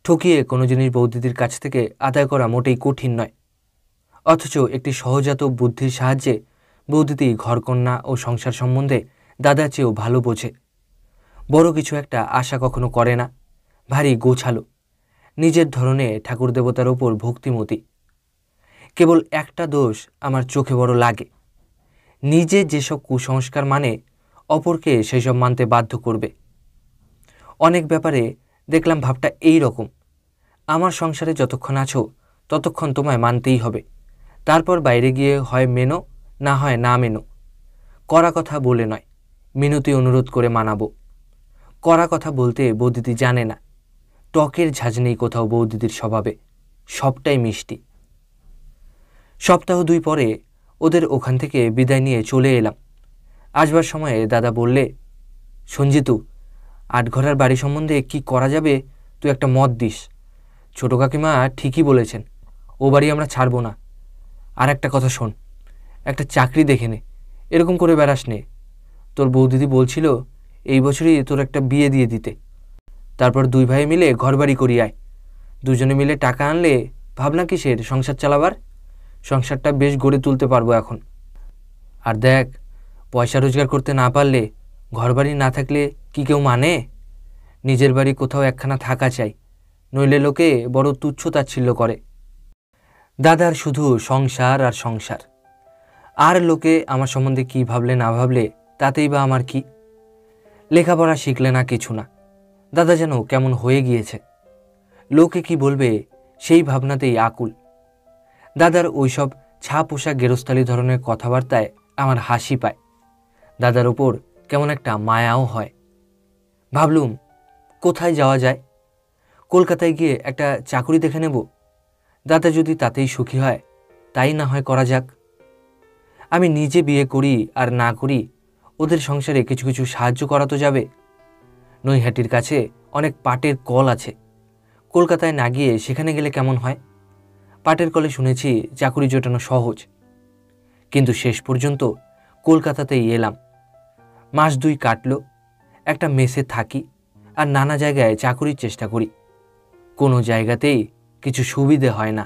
A: ঠকিয়ে কোনো জিনিস বৌদিদির কাছ থেকে আদায় করা মোটেই কঠিন নয়। অথচ একটি সহজাত বুদ্ধির সাহায্যে বৌদিদি ঘরকন্যা ও সংসার সম্বন্ধে দাদার চেয়েও ভালো বোঝে। বড় কিছু একটা আশা কখনো করে না, ভারী গোছালো, নিজের ধরনে ঠাকুর দেবতার ওপর ভক্তিমতী। কেবল একটা দোষ আমার চোখে বড় লাগে, নিজে যেসব কুসংস্কার মানে অপরকে সেসব মানতে বাধ্য করবে। অনেক ব্যাপারে দেখলাম ভাবটা এই রকম, আমার সংসারে যতক্ষণ আছো ততক্ষণ তোমায় মানতেই হবে, তারপর বাইরে গিয়ে হয় মেনো না হয় না মেনো। কড়া কথা বলে নয়, মিনতি অনুরোধ করে মানাবো। কড়া কথা বলতে বৌদিদি জানে না, টকের ঝাঁঝ নেই কোথাও বৌদিদির স্বভাবে, সবটাই মিষ্টি। সপ্তাহ 2 পরে ওদের ওখান থেকে বিদায় নিয়ে চলে এলাম। আসবার সময়ে দাদা বললে, সঞ্জিতু, 8 ঘরার বাড়ি সম্বন্ধে কি করা যাবে তুই একটা মত দিস। ছোট কাকিমা ঠিকই বলেছেন, ও বাড়ি আমরা ছাড়বো না। আর একটা কথা শোন, একটা চাকরি দেখে নে, এরকম করে বেড়াস নে। তোর বৌদিদি বলছিল এই বছরই তোর একটা বিয়ে দিয়ে দিতে, তারপর 2 ভাই মিলে ঘরবাড়ি করি আয়। দুজনে মিলে টাকা আনলে ভাবনা কিসের সংসার চালাবার, সংসারটা বেশ গড়ে তুলতে পারবো এখন। আর দেখ, পয়সা রোজগার করতে না পারলে, ঘরবাড়ি না থাকলে কি কেউ মানে? নিজের বাড়ি কোথাও একখানা থাকা চাই, নইলে লোকে বড় তুচ্ছ তাচ্ছিল্য করে। দাদার শুধু সংসার আর সংসার, আর লোকে আমার সম্বন্ধে কি ভাবলে না ভাবলে তাতেই বা আমার কি? লেখাপড়া শিখলে না কিছু না, দাদা যেন কেমন হয়ে গিয়েছে। লোকে কি বলবে সেই ভাবনাতেই আকুল। দাদার ওইসব ছা পোষা গেরস্থালি ধরনের কথাবার্তায় আমার হাসি পায়, দাদার ওপর কেমন একটা মায়াও হয়। ভাবলুম কোথায় যাওয়া যায়, কলকাতায় গিয়ে একটা চাকুরি দেখে নেব। দাদা যদি তাতেই সুখী হয় তাই না হয় করা যাক। আমি নিজে বিয়ে করি আর না করি, ওদের সংসারে কিছু কিছু সাহায্য করা তো যাবে। নৈহাটির কাছে অনেক পাটের কল আছে, কলকাতায় না গিয়ে সেখানে গেলে কেমন হয়? পাটের কলে শুনেছি চাকুরি জোটানো সহজ। কিন্তু শেষ পর্যন্ত কলকাতাতেই এলাম। মাস 2 কাটল, একটা মেসে থাকি আর নানা জায়গায় চাকুরির চেষ্টা করি, কোনো জায়গাতেই কিছু সুবিধে হয় না।